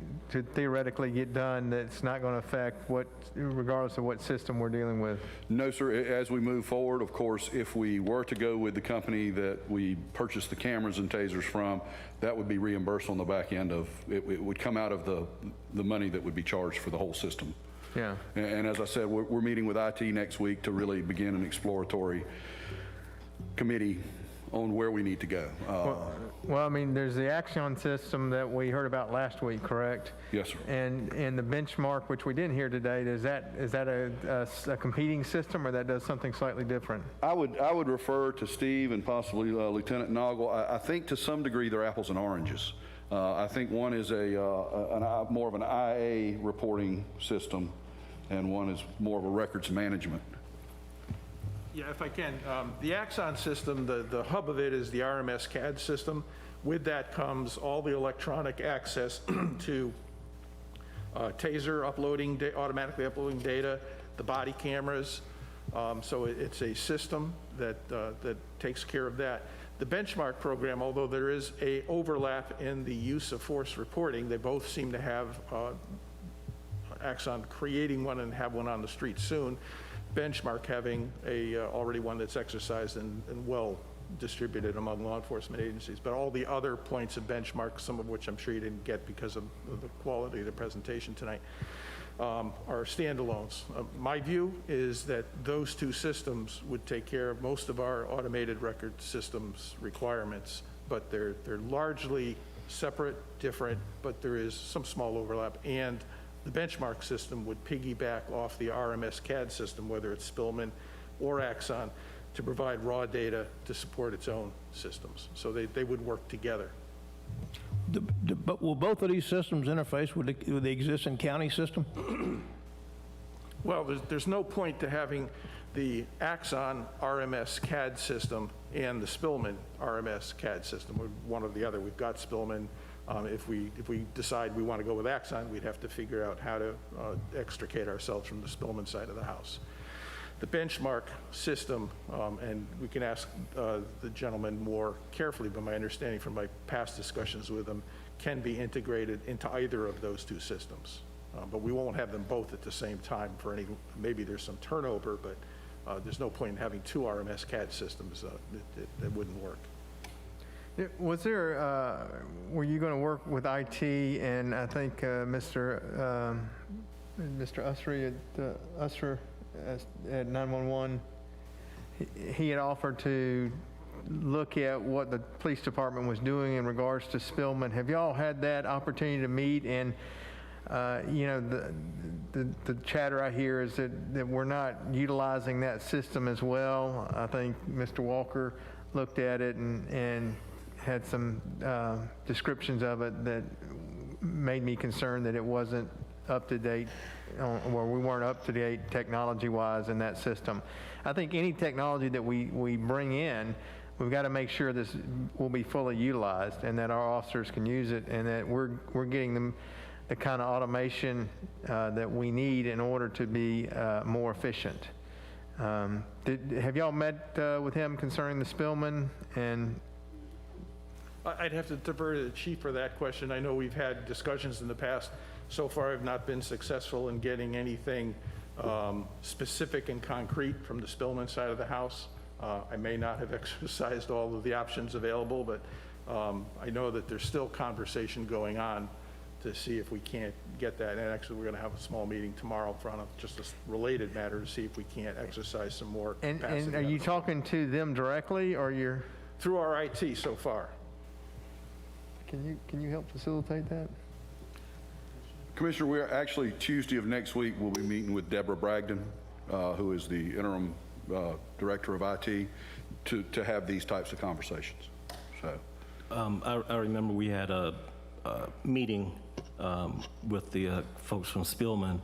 theoretically get done that's not going to affect regardless of what system we're dealing with. No, sir. As we move forward, of course, if we were to go with the company that we purchased the cameras and tasers from, that would be reimbursed on the back end of, it would come out of the money that would be charged for the whole system. Yeah. And as I said, we're meeting with IT next week to really begin an exploratory committee on where we need to go. Well, I mean, there's the Axon system that we heard about last week, correct? Yes, sir. And the benchmark, which we didn't hear today, is that a competing system, or that does something slightly different? I would refer to Steve and possibly Lieutenant Noggle. I think to some degree they're apples and oranges. I think one is more of an IA reporting system, and one is more of a records management. Yeah, if I can, the Axon system, the hub of it is the RMS CAD system. With that comes all the electronic access to taser automatically uploading data, the body cameras. So it's a system that takes care of that. The benchmark program, although there is a overlap in the use of force reporting, they both seem to have Axon creating one and have one on the street soon. Benchmark having already one that's exercised and well distributed among law enforcement agencies. But all the other points of benchmark, some of which I'm sure you didn't get because of the quality of the presentation tonight, are standalones. My view is that those two systems would take care of most of our automated record systems requirements, but they're largely separate, different, but there is some small overlap. And the benchmark system would piggyback off the RMS CAD system, whether it's Spillman or Axon, to provide raw data to support its own systems. So they would work together. But will both of these systems interface with the existing county system? Well, there's no point to having the Axon RMS CAD system and the Spillman RMS CAD system, one or the other. We've got Spillman. If we decide we want to go with Axon, we'd have to figure out how to extricate ourselves from the Spillman side of the house. The benchmark system, and we can ask the gentleman more carefully, but my understanding from my past discussions with him, can be integrated into either of those two systems. But we won't have them both at the same time for any, maybe there's some turnover, but there's no point in having two RMS CAD systems. That wouldn't work. Was there, were you going to work with IT, and I think Mr. Usher at 911, he had offered to look at what the police department was doing in regards to Spillman. Have y'all had that opportunity to meet? And you know, the chatter I hear is that we're not utilizing that system as well. I think Mr. Walker looked at it and had some descriptions of it that made me concerned that it wasn't up to date, or we weren't up to date technology-wise in that system. I think any technology that we bring in, we've got to make sure this will be fully utilized and that our officers can use it, and that we're getting them the kind of automation that we need in order to be more efficient. Have y'all met with him concerning the Spillman? And I'd have to defer to the chief for that question. I know we've had discussions in the past. So far, I've not been successful in getting anything specific and concrete from the Spillman side of the house. I may not have exercised all of the options available, but I know that there's still conversation going on to see if we can't get that. And actually, we're going to have a small meeting tomorrow in front of just a related matter to see if we can't exercise some more capacity. And are you talking to them directly, or you're through our IT so far? Can you help facilitate that? Commissioner, we're actually, Tuesday of next week, we'll be meeting with Deborah Bragdon, who is the interim director of IT, to have these types of conversations. So, I remember we had a meeting with the folks from Spillman,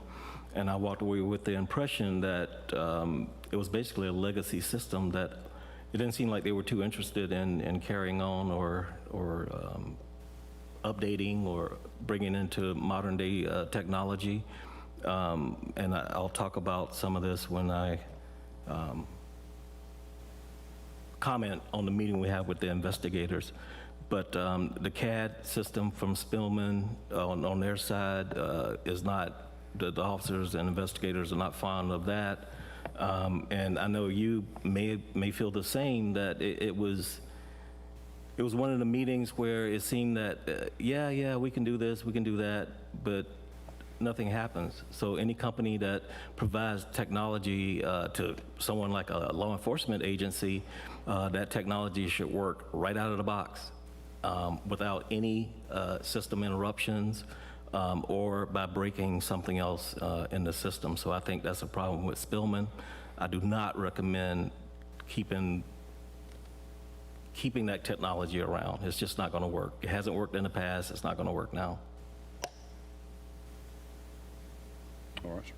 and I walked away with the impression that it was basically a legacy system that it didn't seem like they were too interested in carrying on or updating or bringing into modern day technology. And I'll talk about some of this when I comment on the meeting we have with the investigators. But the CAD system from Spillman on their side is not, the officers and investigators are not fond of that. And I know you may feel the same, that it was one of the meetings where it seemed that, yeah, we can do this, we can do that, but nothing happens. So any company that provides technology to someone like a law enforcement agency, that technology should work right out of the box without any system interruptions or by breaking something else in the system. So I think that's a problem with Spillman. I do not recommend keeping that technology around. It's just not going to work. It hasn't worked in the past. It's not going to work now. All right, sir.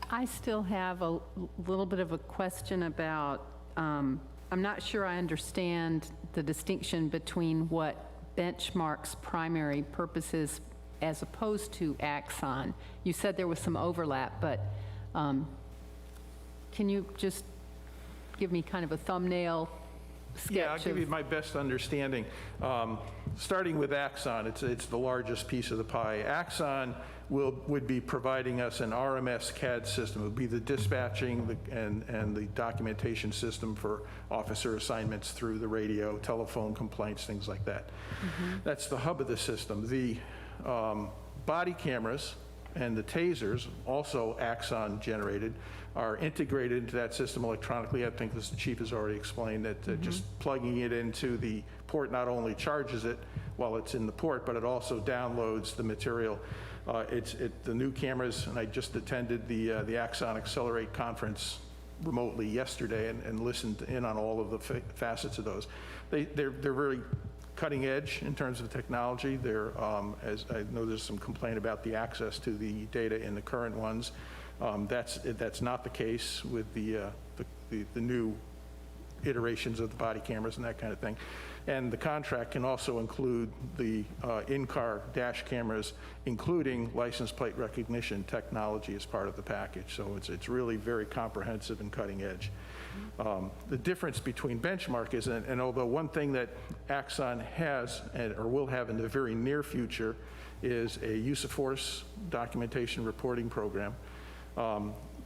I still have a little bit of a question about, I'm not sure I understand the distinction between what Benchmark's primary purpose is as opposed to Axon. You said there was some overlap, but can you just give me kind of a thumbnail sketch? Yeah, I'll give you my best understanding. Starting with Axon, it's the largest piece of the pie. Axon would be providing us an RMS CAD system. It would be the dispatching and the documentation system for officer assignments through the radio, telephone complaints, things like that. That's the hub of the system. The body cameras and the tasers, also Axon generated, are integrated into that system electronically. I think this, the chief has already explained that just plugging it into the port not only charges it while it's in the port, but it also downloads the material. The new cameras, and I just attended the Axon Accelerate conference remotely yesterday and listened in on all of the facets of those. They're very cutting edge in terms of technology. They're, as I know there's some complaint about the access to the data in the current ones. That's not the case with the new iterations of the body cameras and that kind of thing. And the contract can also include the in-car dash cameras, including license plate recognition technology as part of the package. So it's really very comprehensive and cutting edge. The difference between Benchmark is, and although one thing that Axon has or will have in the very near future is a use of force documentation reporting program.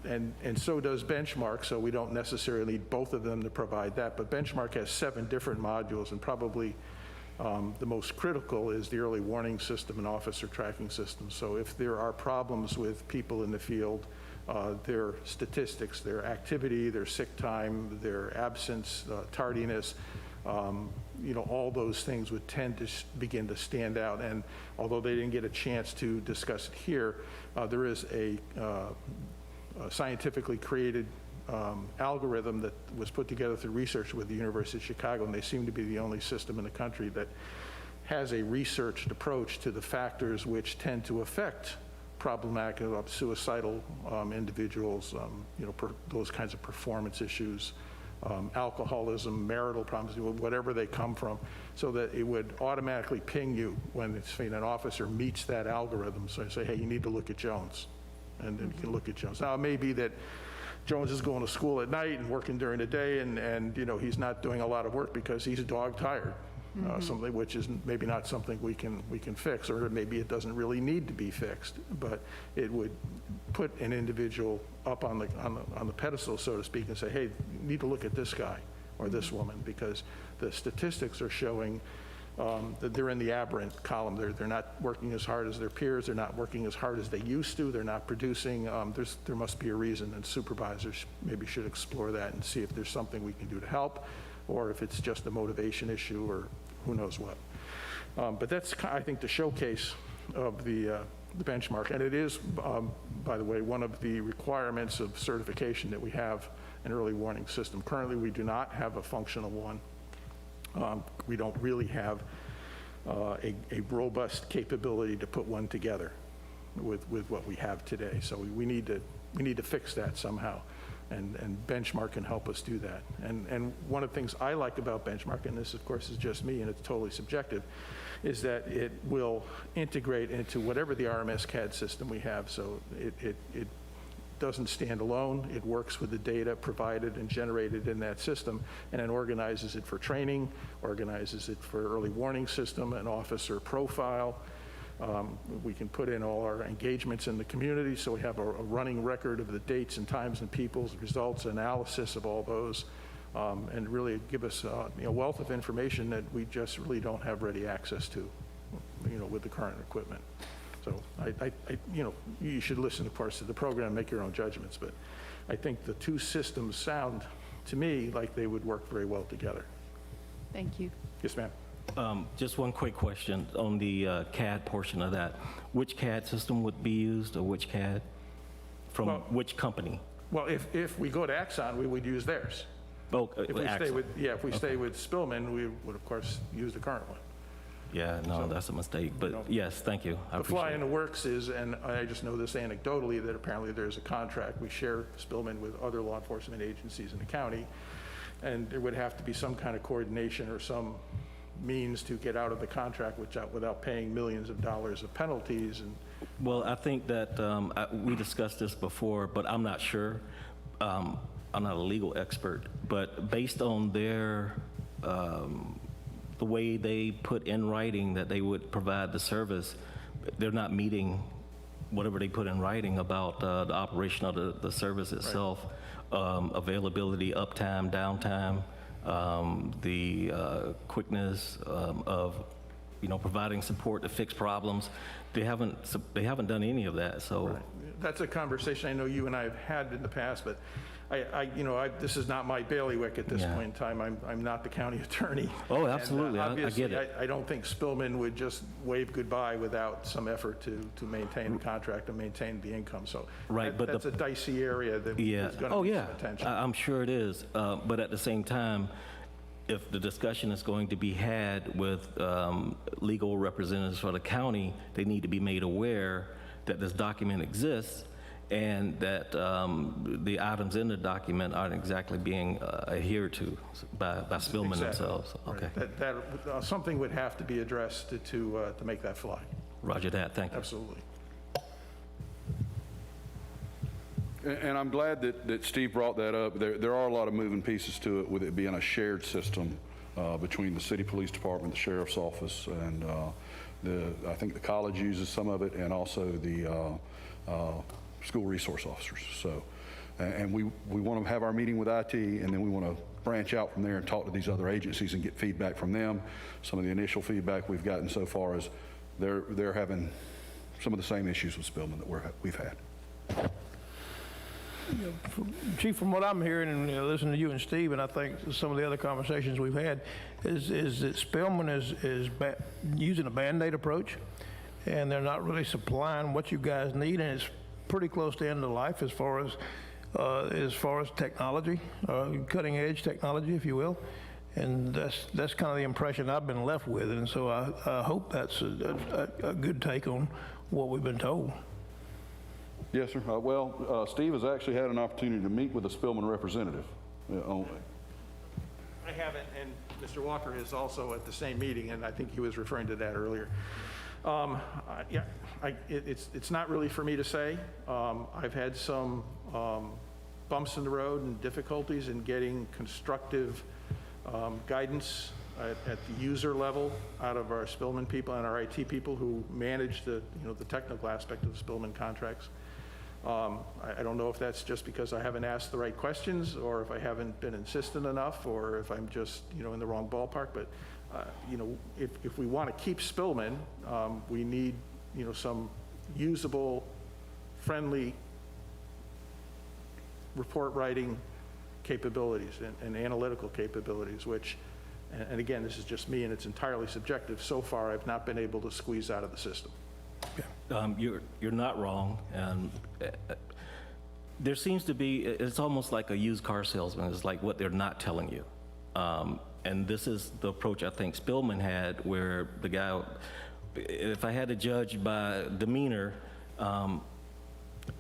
And so does Benchmark, so we don't necessarily need both of them to provide that. But Benchmark has 7 different modules, and probably the most critical is the early warning system and officer tracking system. So if there are problems with people in the field, their statistics, their activity, their sick time, their absence, tardiness, all those things would tend to begin to stand out. And although they didn't get a chance to discuss it here, there is a scientifically created algorithm that was put together through research with the University of Chicago, and they seem to be the only system in the country that has a researched approach to the factors which tend to affect problematic suicidal individuals, those kinds of performance issues, alcoholism, marital problems, whatever they come from, so that it would automatically ping you when an officer meets that algorithm. So I say, hey, you need to look at Jones. And then you can look at Jones. Now, it may be that Jones is going to school at night and working during the day, and he's not doing a lot of work because he's dog tired, something which is maybe not something we can fix, or maybe it doesn't really need to be fixed, but it would put an individual up on the pedestal, so to speak, and say, hey, you need to look at this guy or this woman, because the statistics are showing that they're in the aberrant column. They're not working as hard as their peers. They're not working as hard as they used to. They're not producing. There must be a reason, and supervisors maybe should explore that and see if there's something we can do to help, or if it's just a motivation issue, or who knows what. But that's, I think, the showcase of the Benchmark. And it is, by the way, one of the requirements of certification that we have an early warning system. Currently, we do not have a functional one. We don't really have a robust capability to put one together with what we have today. So we need to fix that somehow, and Benchmark can help us do that. And one of the things I like about Benchmark, and this of course is just me and it's totally subjective, is that it will integrate into whatever the RMS CAD system we have. So it doesn't stand alone. It works with the data provided and generated in that system, and then organizes it for training, organizes it for early warning system, an officer profile. We can put in all our engagements in the community, so we have a running record of the dates and times and people's results, analysis of all those, and really give us a wealth of information that we just really don't have ready access to, with the current equipment. So you should listen, of course, to the program, make your own judgments, but I think the two systems sound, to me, like they would work very well together. Thank you. Yes, ma'am. Just one quick question on the CAD portion of that. Which CAD system would be used, or which CAD? From which company? Well, if we go to Axon, we would use theirs. Oh, If we Axon. stay with, if we stay with Spillman, we would, of course, use the current one. Yeah, no, that's a mistake, but yes, thank you. I The fly appreciate in it. the works is, and I just know this anecdotally, that apparently there's a contract. We share Spillman with other law enforcement agencies in the county, and there would have to be some kind of coordination or some means to get out of the contract without paying millions of dollars of penalties. And Well, I think that we discussed this before, but I'm not sure. I'm not a legal expert, but based on their, the way they put in writing that they would provide the service, they're not meeting whatever they put in writing about the operation of the service itself, availability, uptime, downtime, the quickness of providing support to fix problems. They haven't done any of that. So that's a conversation I know you and I have had in the past, but this is not my bailiwick at this point in time. I'm not the county attorney. Oh, absolutely. And, I get it. I don't think Spillman would just wave goodbye without some effort to maintain the contract and maintain the income. So right, but that's a dicey area that is going to need some attention. I'm sure it is. But at the same time, if the discussion is going to be had with legal representatives for the county, they need to be made aware that this document exists and that the items in the document aren't exactly being adhered to by Spillman themselves. Okay. Right. That something would have to be addressed to make that fly. Roger that. Thank you. Absolutely. And I'm glad that Steve brought that up. There are a lot of moving pieces to it, with it being a shared system between the city police department, the sheriff's office, and I think the college uses some of it, and also the school resource officers. So, and we want to have our meeting with IT, and then we want to branch out from there and talk to these other agencies and get feedback from them. Some of the initial feedback we've gotten so far is they're having some of the same issues with Spillman that we've had. Chief, from what I'm hearing and listening to you and Steve, and I think some of the other conversations we've had, is that Spillman is using a Band-Aid approach, and they're not really supplying what you guys need, and it's pretty close to end of life as far as technology, cutting edge technology, if you will. And that's kind of the impression I've been left with, and so I hope that's a good take on what we've been told. Yes, sir. Steve has actually had an opportunity to meet with a Spillman representative. I haven't, and Mr. Walker is also at the same meeting, and I think he was referring to that earlier. It's not really for me to say. I've had some bumps in the road and difficulties in getting constructive guidance at the user level out of our Spillman people and our IT people who manage the technical aspect of the Spillman contracts. I don't know if that's just because I haven't asked the right questions, or if I haven't been insistent enough, or if I'm just in the wrong ballpark. But if we want to keep Spillman, we need some usable, friendly report writing capabilities and analytical capabilities, which, and again, this is just me and it's entirely subjective. So far, I've not been able to squeeze out of the system. You're not wrong, and there seems to be, it's almost like a used car salesman. It's like what they're not telling you. And this is the approach I think Spillman had, where the guy, if I had to judge by demeanor,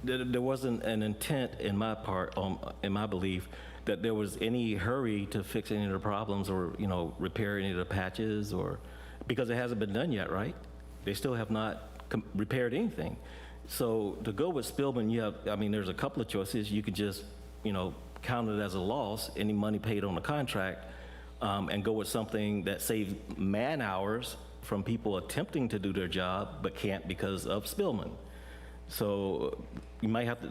there wasn't an intent in my part, in my belief, that there was any hurry to fix any of the problems or repair any of the patches, or because it hasn't been done yet, right? They still have not repaired anything. So to go with Spillman, there's a couple of choices. You could just, count it as a loss, any money paid on the contract, and go with something that saves man hours from people attempting to do their job but can't because of Spillman. So you might have to,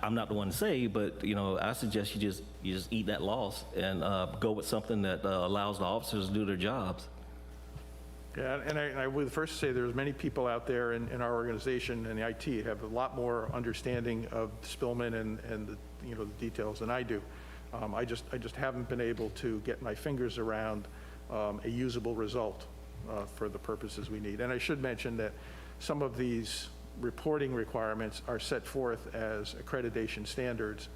I'm not the one to say, but I suggest you just eat that loss and go with something that allows the officers to do their jobs. Yeah, and I would first say there's many people out there in our organization and the IT have a lot more understanding of Spillman and the details than I do. I just haven't been able to get my fingers around a usable result for the purposes we need. And I should mention that some of these reporting requirements are set forth as accreditation standards.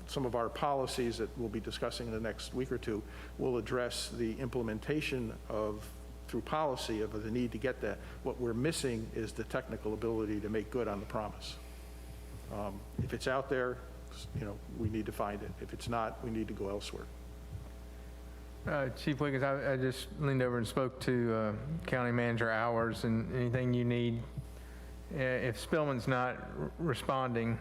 Some of our policies that we'll be discussing in the next week or two will address the implementation through policy of the need to get that. What we're missing is the technical ability to make good on the promise. If it's out there, we need to find it. If it's not, we need to go elsewhere. Chief Wiggins, I just leaned over and spoke to County Manager Hours, and anything you need, if Spillman's not responding,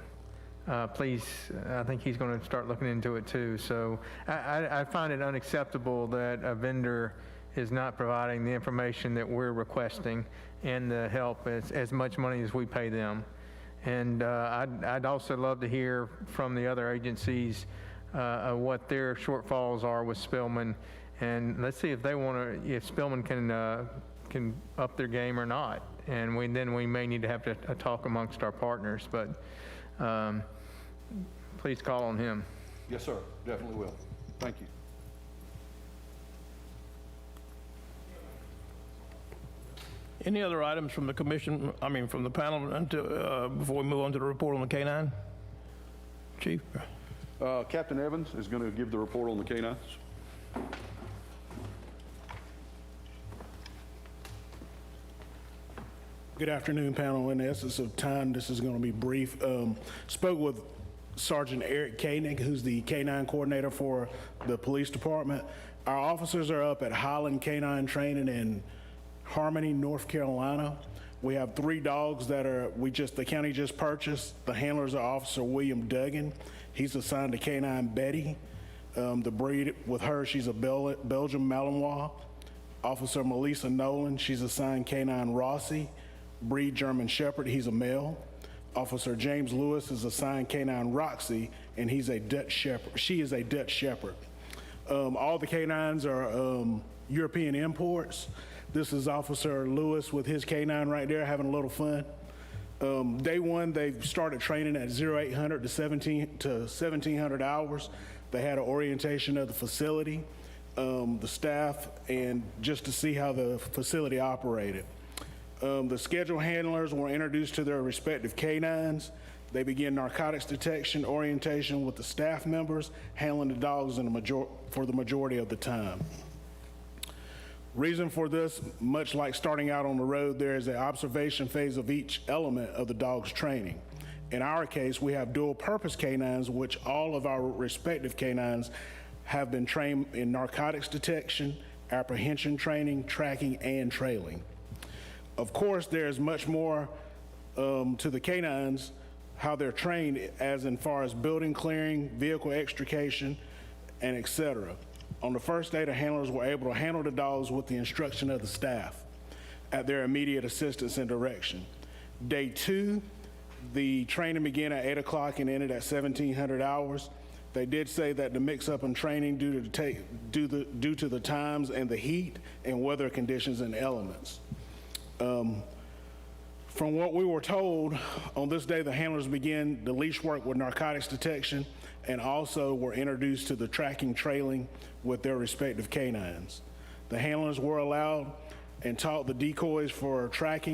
please, I think he's going to start looking into it too. So I find it unacceptable that a vendor is not providing the information that we're requesting and the help as much money as we pay them. And I'd also love to hear from the other agencies what their shortfalls are with Spillman, and let's see if they want to, if Spillman can up their game or not. And then we may need to have a talk amongst our partners, but please call on him. Yes, sir. Definitely will. Thank you. Any other items from the commission, from the panel before we move on to the report on the K-9? Chief? Captain Evans is going to give the report on the K-9s. Good afternoon, panel. In the essence of time, this is going to be brief. Spoke with Sergeant Eric Koenig, who's the K-9 coordinator for the police department. Our officers are up at Highland K-9 training in Harmony, North Carolina. We have 3 dogs that the county just purchased. The handlers are Officer William Duggan. He's assigned to K-9 Betty. The breed with her, she's a Belgian Malinois. Officer Melissa Nolan, she's assigned K-9 Rossi. Breed German Shepherd, he's a male. Officer James Lewis is assigned K-9 Roxy, and he's a Dutch Shepherd. She is a Dutch Shepherd. All the K-9s are European imports. This is Officer Lewis with his K-9 right there having a little fun. Day one, they started training at 0800 to 1700 hours. They had an orientation of the facility, the staff, and just to see how the facility operated. The schedule handlers were introduced to their respective K-9s. They began narcotics detection orientation with the staff members, handling the dogs for the majority of the time. Reason for this, much like starting out on the road, there is an observation phase of each element of the dog's training. In our case, we have dual purpose K-9s, which all of our respective K-9s have been trained in narcotics detection, apprehension training, tracking, and trailing. Of course, there's much more to the K-9s, how they're trained as in far as building clearing, vehicle extrication, and etc. On the first day, the handlers were able to handle the dogs with the instruction of the staff at their immediate assistance and direction. Day 2, the training began at 8 o'clock and ended at 1700 hours. They did say that the mix-up in training due to the times and the heat and weather conditions and elements. From what we were told, on this day, the handlers began the leash work with narcotics detection and also were introduced to the tracking trailing with their respective K-9s. The handlers were allowed and taught the decoys for track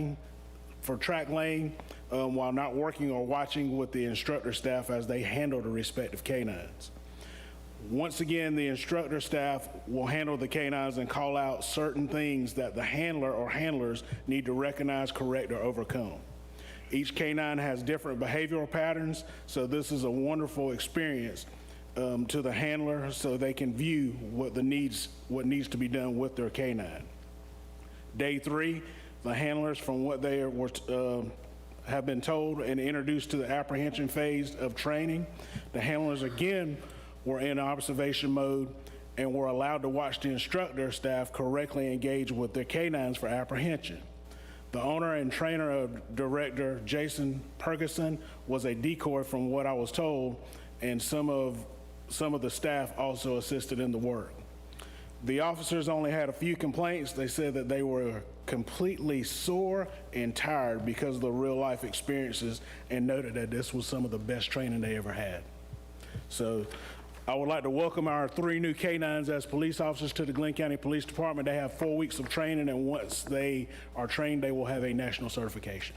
lane while not working or watching with the instructor staff as they handle the respective K-9s. Once again, the instructor staff will handle the K-9s and call out certain things that the handler or handlers need to recognize, correct, or overcome. Each K-9 has different behavioral patterns, so this is a wonderful experience to the handler so they can view what needs to be done with their K-9. Day 3, the handlers, from what they were have been told and introduced to the apprehension phase of training. The handlers again were in observation mode and were allowed to watch the instructor staff correctly engage with their canines for apprehension. The owner and trainer of Director Jason Perkison was a decoy from what I was told, and some of the staff also assisted in the work. The officers only had a few complaints. They said that they were completely sore and tired because of the real-life experiences, and noted that this was some of the best training they ever had. So I would like to welcome our 3 new canines as police officers to the Glynn County Police Department. They have 4 weeks of training, and once they are trained, they will have a national certification.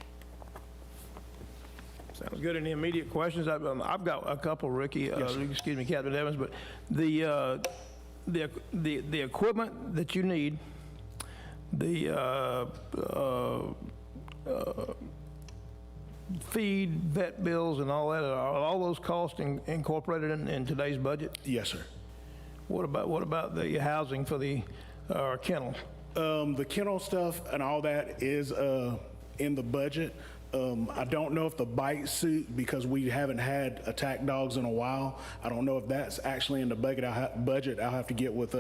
Sounds good. Any immediate questions? I've got a couple, Ricky. Excuse me, Captain Evans, but the equipment that you need, the feed, vet bills, and all that, are all those costs incorporated in today's budget? Yes, sir. What about the housing for the kennel? The kennel stuff and all that is in the budget. I don't know if the bite suit, because we haven't had attack dogs in a while, I don't know if that's actually in the budget. I'll have to get with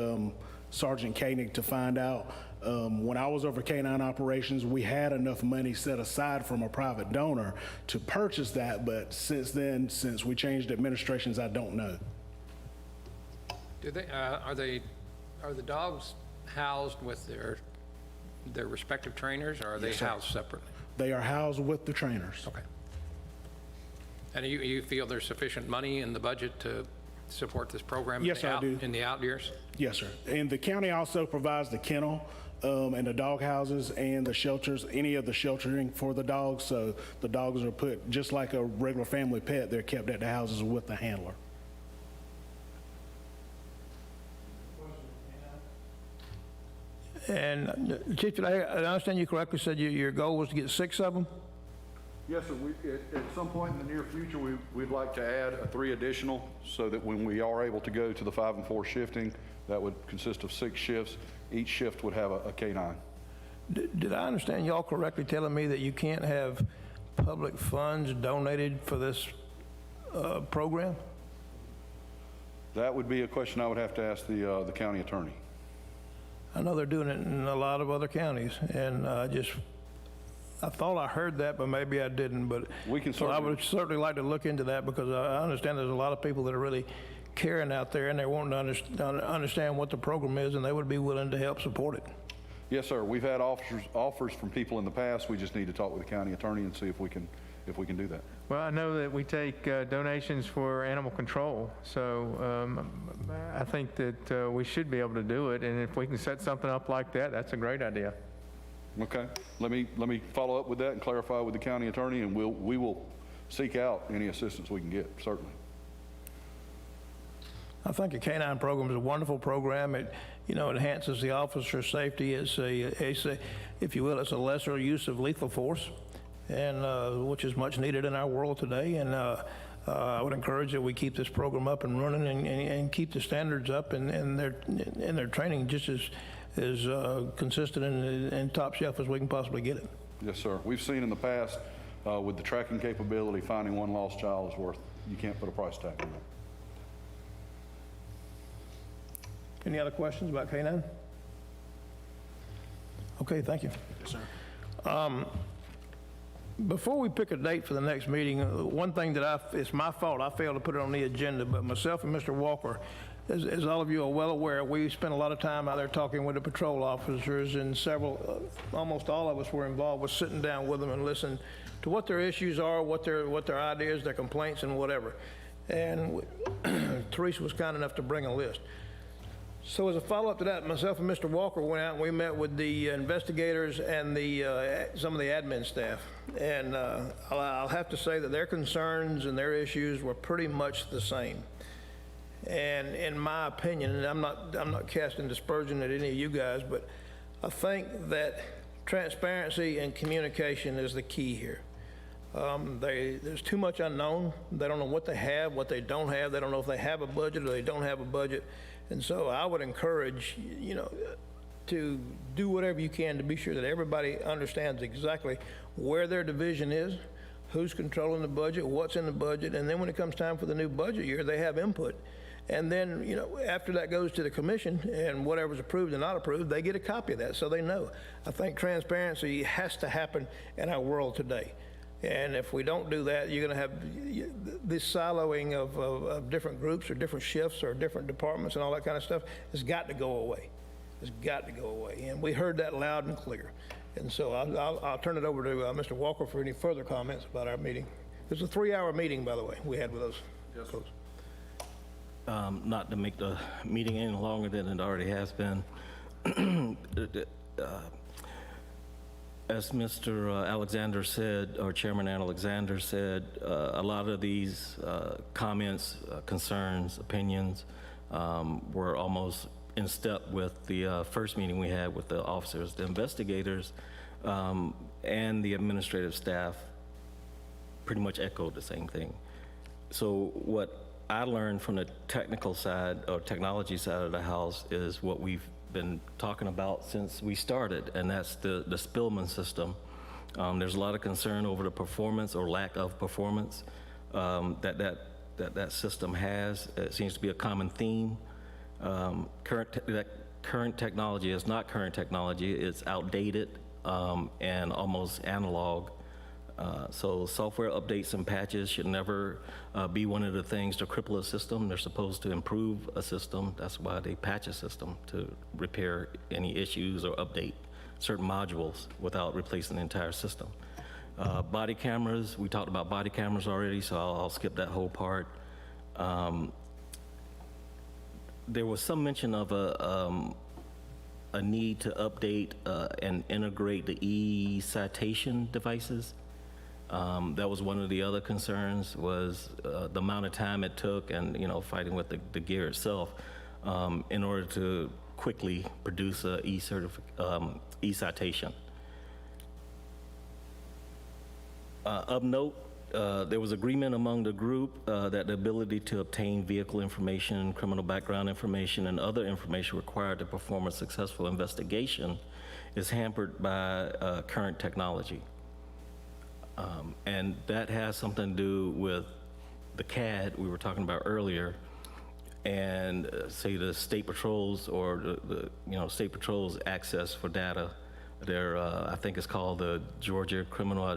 Sergeant Koenig to find out. When I was over canine operations, we had enough money set aside from a private donor to purchase that, but since then, since we changed administrations, I don't know. Do they, are the dogs housed with their respective trainers, or are they housed separately? They are housed with the trainers. Okay. And you feel there's sufficient money in the budget to support this program? Yes, I do. In the out years? Yes, sir. And the county also provides the kennel and the dog houses and the shelters, any of the sheltering for the dogs. So the dogs are put, just like a regular family pet, they're kept at the houses with the handler. And Chief, did I understand you correctly, said your goal was to get 6 of them? Yes, sir. At some point in the near future, we'd like to add 3 additional, so that when we are able to go to the 5 and 4 shifting, that would consist of 6 shifts. Each shift would have a canine. Did I understand y'all correctly telling me that you can't have public funds donated for this program? That would be a question I would have to ask the county attorney. I know they're doing it in a lot of other counties, and I thought I heard that, but maybe I didn't. But we can so I would certainly like to look into that, because I understand there's a lot of people that are really caring out there, and they're wanting to understand what the program is, and they would be willing to help support it. Yes, sir. We've had offers from people in the past. We just need to talk with the county attorney and see if we can do that. Well, I know that we take donations for animal control, so I think that we should be able to do it, and if we can set something up like that, that's a great idea. Okay. Let me follow up with that and clarify with the county attorney, and we will seek out any assistance we can get, certainly. I think the K-9 program is a wonderful program. It, enhances the officer's safety. It's a, if you will, it's a lesser use of lethal force, and which is much needed in our world today. And I would encourage that we keep this program up and running, and keep the standards up, and their training just as consistent and top shelf as we can possibly get it. Yes, sir. We've seen in the past with the tracking capability, finding one lost child is worth, you can't put a price tag on that. Any other questions about K-9? Okay, thank you. Yes, sir. Before we pick a date for the next meeting, one thing that it's my fault, I failed to put it on the agenda, but myself and Mr. Walker, as all of you are well aware, we spent a lot of time out there talking with the patrol officers, and almost all of us were involved with sitting down with them and listening to what their issues are, what their ideas, their complaints, and whatever. And Teresa was kind enough to bring a list. So as a follow-up to that, myself and Mr. Walker went out and we met with the investigators and some of the admin staff. And I'll have to say that their concerns and their issues were pretty much the same. And in my opinion, and I'm not casting dispersion at any of you guys, but I think that transparency and communication is the key here. There's too much unknown. They don't know what they have, what they don't have. They don't know if they have a budget or they don't have a budget. And so I would encourage, to do whatever you can to be sure that everybody understands exactly where their division is, who's controlling the budget, what's in the budget, and then when it comes time for the new budget year, they have input. And then, after that goes to the commission and whatever's approved and not approved, they get a copy of that so they know. I think transparency has to happen in our world today. And if we don't do that, you're going to have this siloing of different groups or different shifts or different departments and all that kind of stuff. It's got to go away. It's got to go away. And we heard that loud and clear. And so I'll turn it over to Mr. Walker for any further comments about our meeting. It was a 3-hour meeting, by the way, we had with those folks. Not to make the meeting any longer than it already has been. As Mr. Alexander said, or Chairman Alexander said, a lot of these comments, concerns, opinions were almost in step with the first meeting we had with the officers. The investigators and the administrative staff pretty much echoed the same thing. So what I learned from the technical side or technology side of the house is what we've been talking about since we started, and that's the Spillman system. There's a lot of concern over the performance or lack of performance that system has. It seems to be a common theme. Current technology is not current technology. It's outdated and almost analog. So software updates and patches should never be one of the things to cripple a system. They're supposed to improve a system. That's why they patch a system, to repair any issues or update certain modules without replacing the entire system. Body cameras, we talked about body cameras already, so I'll skip that whole part. There was some mention of a need to update and integrate the e-citation devices. That was one of the other concerns, was the amount of time it took and, fighting with the gear itself in order to quickly produce a e-citation. Of note, there was agreement among the group that the ability to obtain vehicle information, criminal background information, and other information required to perform a successful investigation is hampered by current technology. And that has something to do with the CAD we were talking about earlier, and say the state patrols or the state patrols access for data. There, I think it's called the Georgia Criminal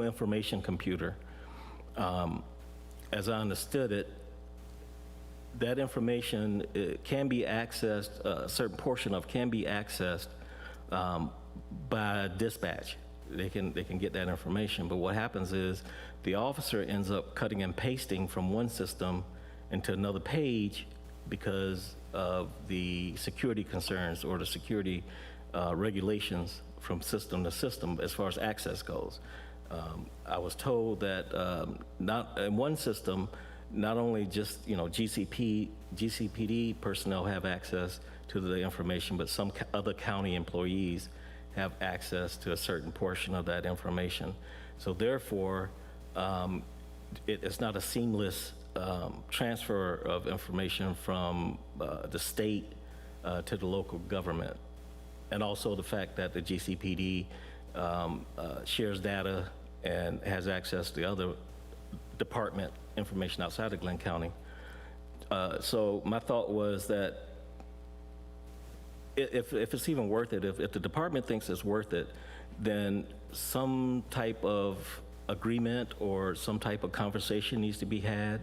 Information Computer. As I understood it, that information can be accessed, a certain portion of can be accessed by dispatch. They can get that information, but what happens is the officer ends up cutting and pasting from one system into another page because of the security concerns or the security regulations from system to system as far as access goes. I was told that not in one system, not only just GCPD personnel have access to the information, but some other county employees have access to a certain portion of that information. So therefore, it's not a seamless transfer of information from the state to the local government. And also the fact that the GCPD shares data and has access to other department information outside of Glynn County. So my thought was that if it's even worth it, if the department thinks it's worth it, then some type of agreement or some type of conversation needs to be had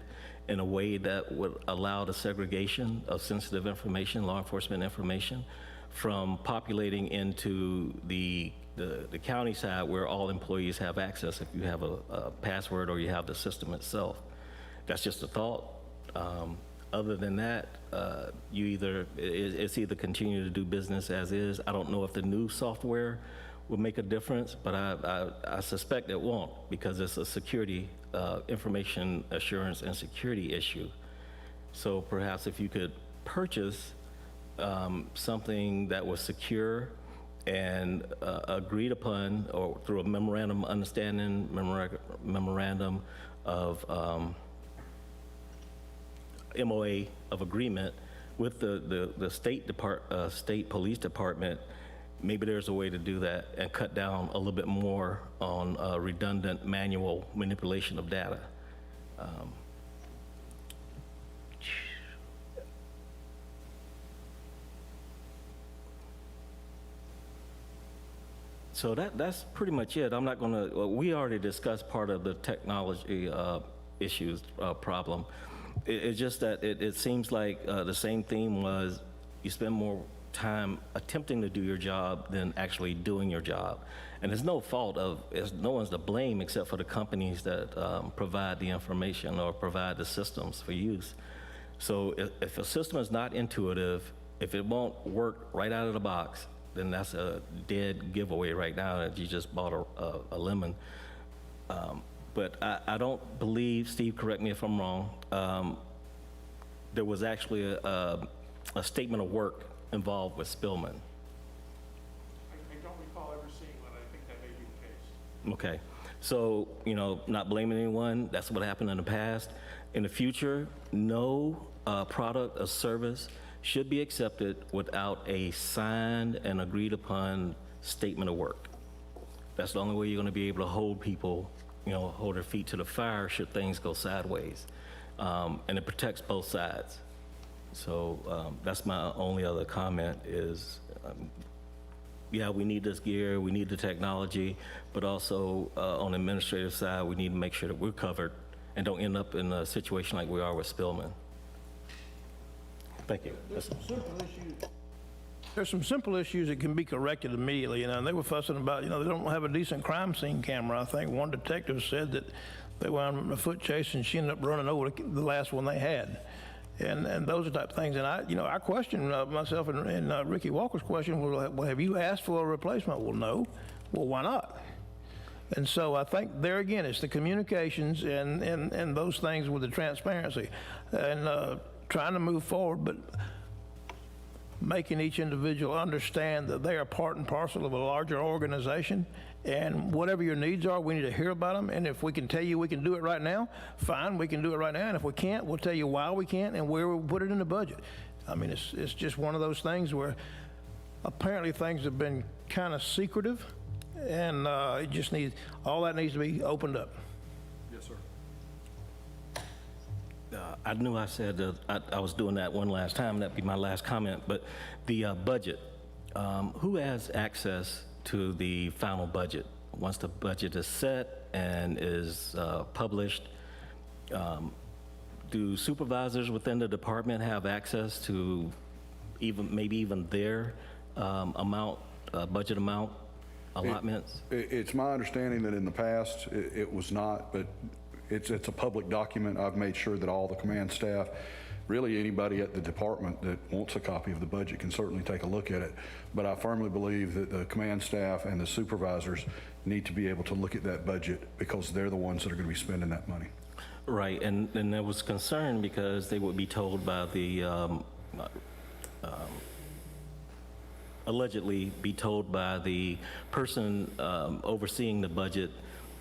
in a way that would allow the segregation of sensitive information, law enforcement information, from populating into the county side where all employees have access if you have a password or you have the system itself. That's just a thought. Other than that, it's either continue to do business as is. I don't know if the new software will make a difference, but I suspect it won't, because it's a security, information assurance and security issue. So perhaps if you could purchase something that was secure and agreed upon, or through a memorandum of understanding, memorandum of MOA of agreement with the state police department, maybe there's a way to do that and cut down a little bit more on redundant manual manipulation of data. So that's pretty much it. I'm not going to, we already discussed part of the technology issues problem. It's just that it seems like the same theme was you spend more time attempting to do your job than actually doing your job. And it's no fault of, no one's to blame except for the companies that provide the information or provide the systems for use. So if a system is not intuitive, if it won't work right out of the box, then that's a dead giveaway right now that you just bought a lemon. But I don't believe, Steve, correct me if I'm wrong, there was actually a statement of work involved with Spillman. I don't recall ever seeing one. I think that may be the case. Okay, so, you know, not blaming anyone, that's what happened in the past. In the future, no product or service should be accepted without a signed and agreed upon statement of work. That's the only way you're going to be able to hold people, you know, hold their feet to the fire should things go sideways. And it protects both sides. So that's my only other comment is, yeah, we need this gear, we need the technology, but also on the administrative side, we need to make sure that we're covered and don't end up in a situation like we are with Spillman. Thank you. There's some simple issues that can be corrected immediately. You know, and they were fussing about, you know, they don't have a decent crime scene camera. I think one detective said that they wound up in a foot chase and she ended up running over the last one they had. And those are the type of things. And I question myself and Ricky Walker's question, well, have you asked for a replacement? Well, no. Well, why not? And so I think there again, it's the communications and those things with the transparency and trying to move forward, but making each individual understand that they are part and parcel of a larger organization, and whatever your needs are, we need to hear about them. And if we can tell you we can do it right now, fine, we can do it right now. And if we can't, we'll tell you why we can't and where we'll put it in the budget. I mean, it's just one of those things where apparently things have been kind of secretive, and it just needs, all that needs to be opened up. Yes, sir. I knew I said that I was doing that one last time. That'd be my last comment. But the budget, who has access to the final budget? Once the budget is set and is published, do supervisors within the department have access to maybe even their budget amount allotments? It's my understanding that in the past, it was not, but it's a public document. I've made sure that all the command staff, really anybody at the department that wants a copy of the budget can certainly take a look at it. But I firmly believe that the command staff and the supervisors need to be able to look at that budget because they're the ones that are going to be spending that money. Right, and there was concern because they would be told by the, allegedly be told by the person overseeing the budget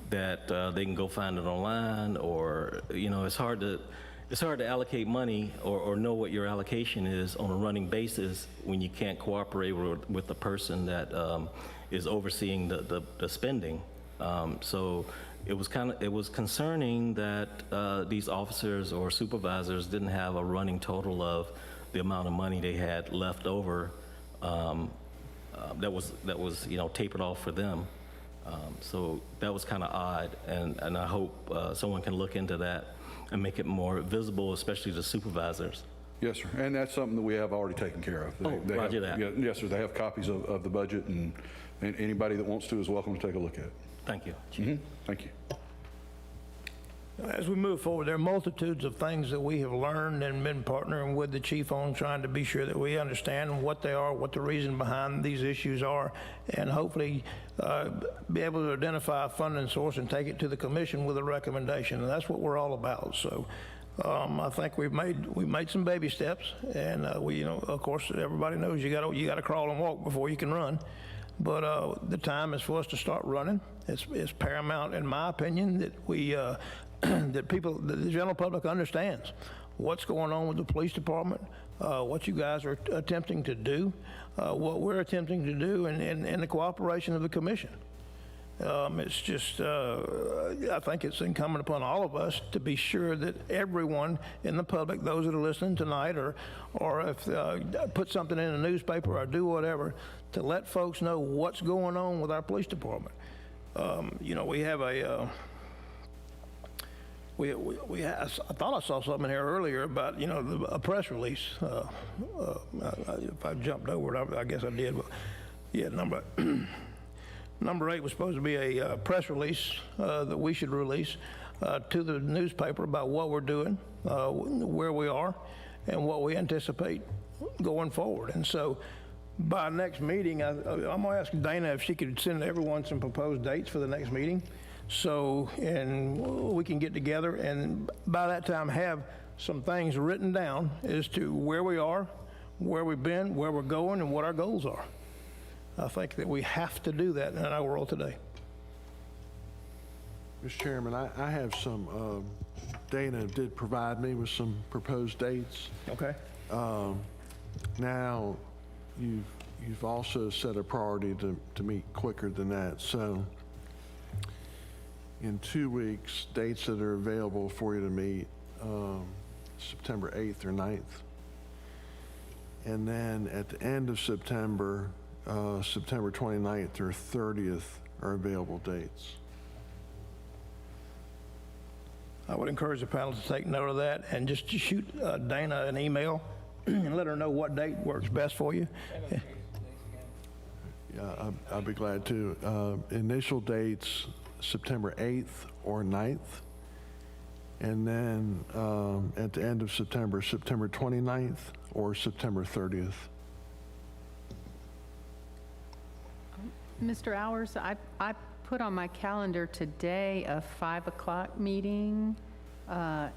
that they can go find it online, or, you know, it's hard to allocate money or know what your allocation is on a running basis when you can't cooperate with the person that is overseeing the spending. So it was concerning that these officers or supervisors didn't have a running total of the amount of money they had left over that was you know, tapered off for them. So that was kind of odd, and I hope someone can look into that and make it more visible, especially to supervisors. Yes, sir, and that's something that we have already taken care of. Roger that. Yes, sir, they have copies of the budget, and anybody that wants to is welcome to take a look at it. Thank you. Thank you. As we move forward, there are multitudes of things that we have learned and been partnering with the chief on, trying to be sure that we understand what they are, what the reason behind these issues are, and hopefully be able to identify a funding source and take it to the commission with a recommendation. And that's what we're all about. So I think we've made some baby steps, and you know, of course, everybody knows you got to crawl and walk before you can run. But the time is for us to start running. It's paramount, in my opinion, that we that the general public understands what's going on with the police department, what you guys are attempting to do, what we're attempting to do, and the cooperation of the commission. It's just, I think it's incumbent upon all of us to be sure that everyone in the public, those that are listening tonight, or if put something in a newspaper or do whatever, to let folks know what's going on with our police department. You know, we have a, I thought I saw something here earlier about, you know, a press release. If I jumped over it, I guess I did. But yeah, number 8 was supposed to be a press release that we should release to the newspaper about what we're doing, where we are, and what we anticipate going forward. And so by next meeting, I'm going to ask Dana if she could send everyone some proposed dates for the next meeting. So, and we can get together and by that time have some things written down as to where we are, where we've been, where we're going, and what our goals are. I think that we have to do that in our world today. Mr. Chairman, I have some, Dana did provide me with some proposed dates. Okay. Now, you've also set a priority to meet quicker than that. So in 2 weeks, dates that are available for you to meet, September 8th or 9th. And then at the end of September, September 29th or 30th are available dates. I would encourage the panel to take note of that and just to shoot Dana an email and let her know what date works best for you. Yeah, I'll be glad to. Initial dates, September 8th or 9th. And then at the end of September, September 29th or September 30th. Mr. Hours, I put on my calendar today a 5 o'clock meeting. I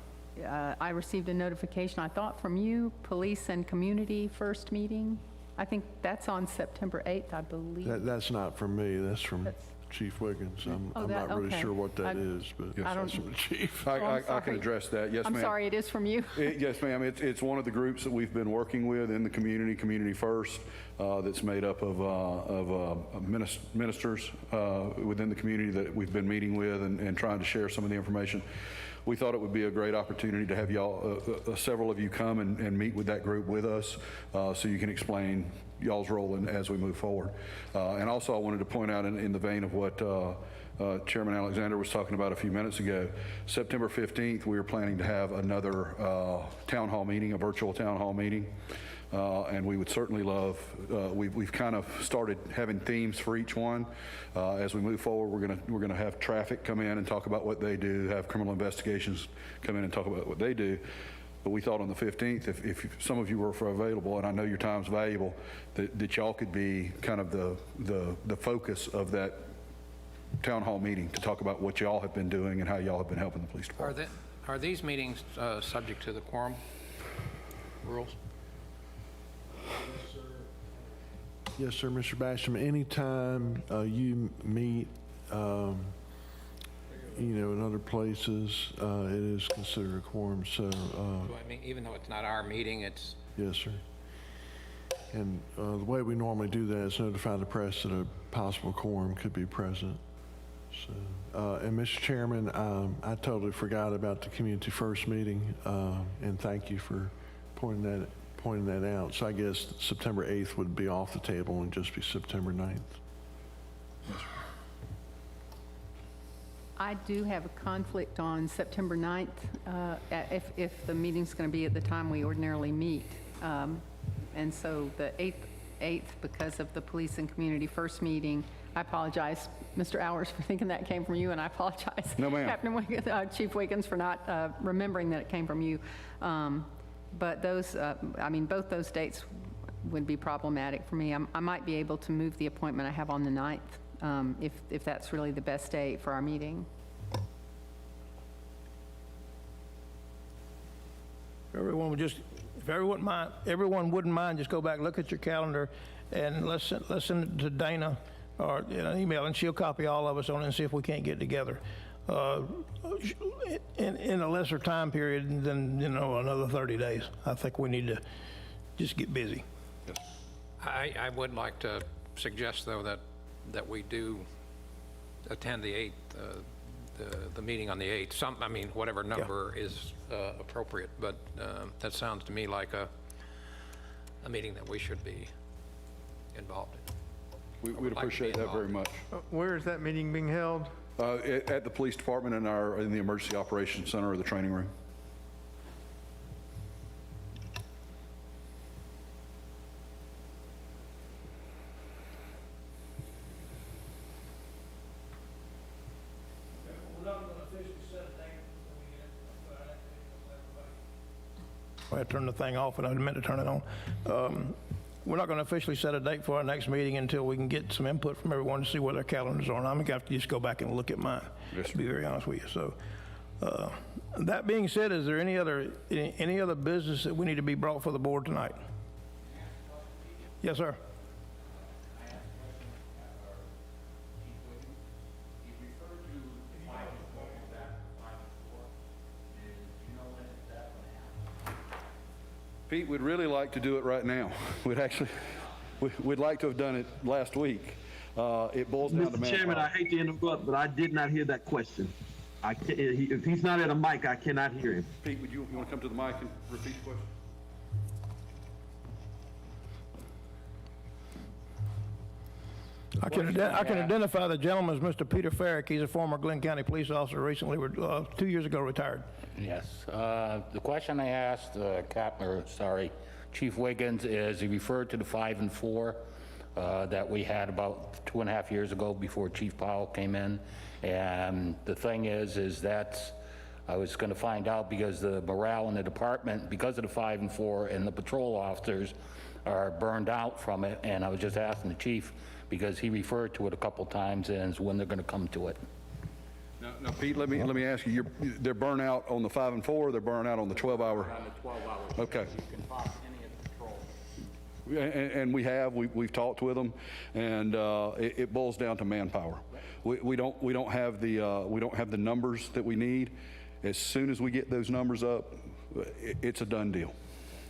received a notification, I thought from you, Police and Community first meeting. I think that's on September 8th, I believe. That's not from me, that's from Chief Wiggins. I'm not really okay. sure what that is, but I don't- that's from the chief. I can address that. Yes, ma'am. I'm sorry, it is from you. Yes, ma'am. It's one of the groups that we've been working with in the Community First, that's made up of ministers within the community that we've been meeting with and trying to share some of the information. We thought it would be a great opportunity to have y'all, several of you come and meet with that group with us so you can explain y'all's role as we move forward. And also I wanted to point out in the vein of what Chairman Alexander was talking about a few minutes ago, September 15th, we are planning to have another town hall meeting, a virtual town hall meeting. And we would certainly love, we've kind of started having themes for each one. As we move forward, we're gonna have traffic come in and talk about what they do, have criminal investigations come in and talk about what they do. But we thought on the 15th, if some of you were available, and I know your time's valuable, that y'all could be kind of the focus of that town hall meeting to talk about what y'all have been doing and how y'all have been helping the police department. Are these meetings subject to the quorum rules? Yes, sir, Mr. Basham. Anytime you meet, in other places, it is considered a quorum. So, So, I mean, even though it's not our meeting, it's... yes, sir. And the way we normally do that is notify the press that a possible quorum could be present. So, and Mr. Chairman, I totally forgot about the Community First meeting, and thank you for pointing that out. So I guess September 8th would be off the table and just be September 9th. I do have a conflict on September 9th, if the meeting's going to be at the time we ordinarily meet. And so the 8th, because of the Police and Community First meeting, I apologize, Mr. Hours, for thinking that came from you, and I apologize, No, ma'am. Captain Wiggins, Chief Wiggins, for not remembering that it came from you. But those, both those dates would be problematic for me. I might be able to move the appointment I have on the 9th, if that's really the best date for our meeting. Everyone wouldn't mind, just go back, look at your calendar, and let's send it to Dana or an email, and she'll copy all of us on it and see if we can't get together. in a lesser time period than, another 30 days. I think we need to just get busy. I would like to suggest, though, that we do attend the 8th, the meeting on the 8th. Whatever number is appropriate, but that sounds to me like a meeting that we should be involved in. We'd appreciate that very much. Where is that meeting being held? At the police department in the Emergency Operations Center or the training room. I turned the thing off, and I meant to turn it on. We're not going to officially set a date for our next meeting until we can get some input from everyone to see what their calendars are. And I'm going to have to just go back and look at mine, to be very honest with you. So, that being said, is there any other business that we need to be brought for the board tonight? Yes, sir. Pete, we'd really like to do it right now. We'd like to have done it last week. It boils down to Mr. Chairman, I hate to interrupt, but I did not hear that question. If he's not at a mic, I cannot hear him. Pete, would you want to come to the mic and repeat the question? I can identify the gentleman as Mr. Peter Farrick. He's a former Glynn County police officer, recently, 2 years ago, retired. Yes. The question I asked Chief Wiggins is he referred to the 5 and 4 that we had about 2.5 years ago before Chief Powell came in. And the thing is that I was going to find out because the morale in the department, because of the 5 and 4 and the patrol officers are burned out from it. And I was just asking the chief because he referred to it a couple times and when they're going to come to it. Now, Pete, let me ask you, they're burnt out on the 5 and 4, or they're burnt out on the 12-hour? On the 12 hours. Okay. You can talk to any of the patrol. And we've talked with them, and it boils down to manpower. We don't have the numbers that we need. As soon as we get those numbers up, it's a done deal.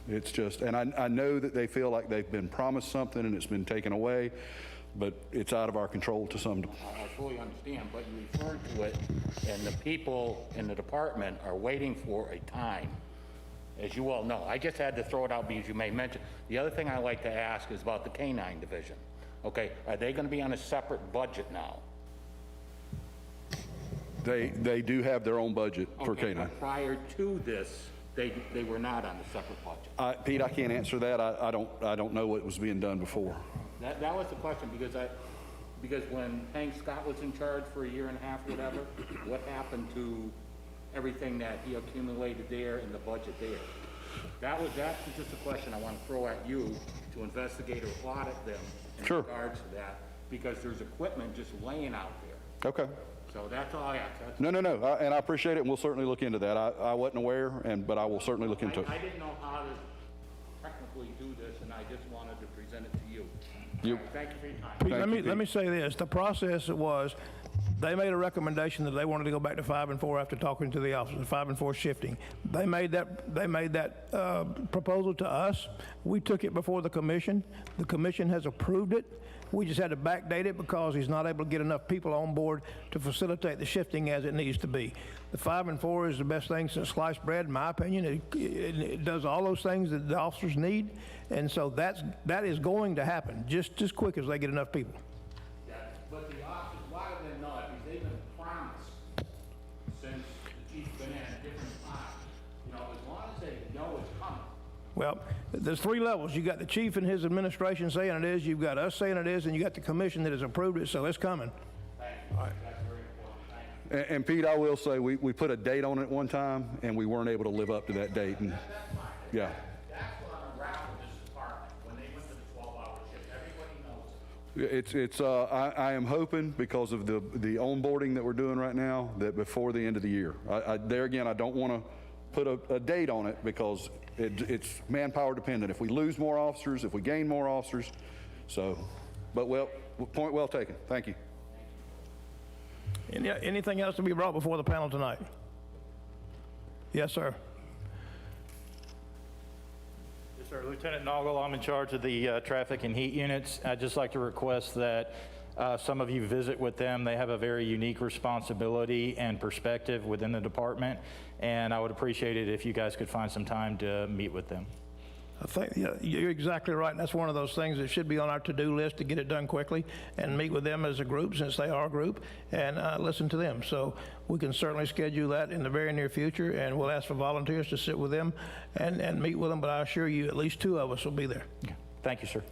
It's just, and I know that they feel like they've been promised something and it's been taken away, but it's out of our control to some. I fully understand, but you referred to it, and the people in the department are waiting for a time, as you all know. I just had to throw it out because you may mention. The other thing I like to ask is about the K-9 division. Okay, are they going to be on a separate budget now? They do have their own budget for Okay, K-9. but prior to this, they were not on a separate budget. Pete, I can't answer that. I don't know what was being done before. That was the question, because when Hank Scott was in charge for 1.5 years, whatever, what happened to everything that he accumulated there and the budget there? That's just a question I want to throw at you to investigate or audit them in Sure. regards to that, because there's equipment just laying out there. Okay. So that's all I ask. No, and I appreciate it, and we'll certainly look into that. I wasn't aware, but I will certainly look into it. I didn't know how to technically do this, and I just wanted to present it to you. Thank you for your time. Let me say this. The process was, they made a recommendation that they wanted to go back to 5 and 4 after talking to the officers, 5 and 4 shifting. They made that proposal to us. We took it before the commission. The commission has approved it. We just had to backdate it because he's not able to get enough people on board to facilitate the shifting as it needs to be. The 5 and 4 is the best thing since sliced bread, in my opinion. It does all those things that the officers need, and so that is going to happen just as quick as they get enough people. Yeah, but the officers, why do they know it? Because they've been promised since the chief's been in at different times. As long as they know it's coming. Well, there's 3 levels. You got the chief and his administration saying it is, you've got us saying it is, and you got the commission that has approved it, so it's coming. Thank you. That's very important. Thank you. And Pete, I will say, we put a date on it one time, and we weren't able to live up to that date. And, yeah. That's what unraveled this department when they went to the 12-hour shift. Everybody knows it. I am hoping, because of the onboarding that we're doing right now, that before the end of the year. There again, I don't want to put a date on it because it's manpower dependent. If we lose more officers, if we gain more officers, so, but point well taken. Thank you. Anything else to be brought before the panel tonight? Yes, sir. Yes, sir. Lieutenant Noggle, I'm in charge of the traffic and heat units. I'd just like to request that some of you visit with them. They have a very unique responsibility and perspective within the department, and I would appreciate it if you guys could find some time to meet with them. I think you're exactly right. And that's one of those things that should be on our to-do list to get it done quickly and meet with them as a group, since they are a group, and listen to them. So we can certainly schedule that in the very near future, and we'll ask for volunteers to sit with them and meet with them. But I assure you, at least 2 of us will be there. Thank you, sir.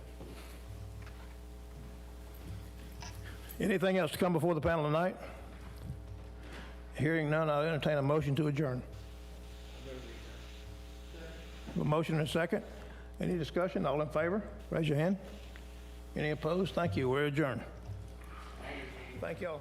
Anything else to come before the panel tonight? Hearing none, I'll entertain a motion to adjourn. A motion and a second. Any discussion? All in favor? Raise your hand. Any opposed? Thank you. We're adjourned. Thank you all.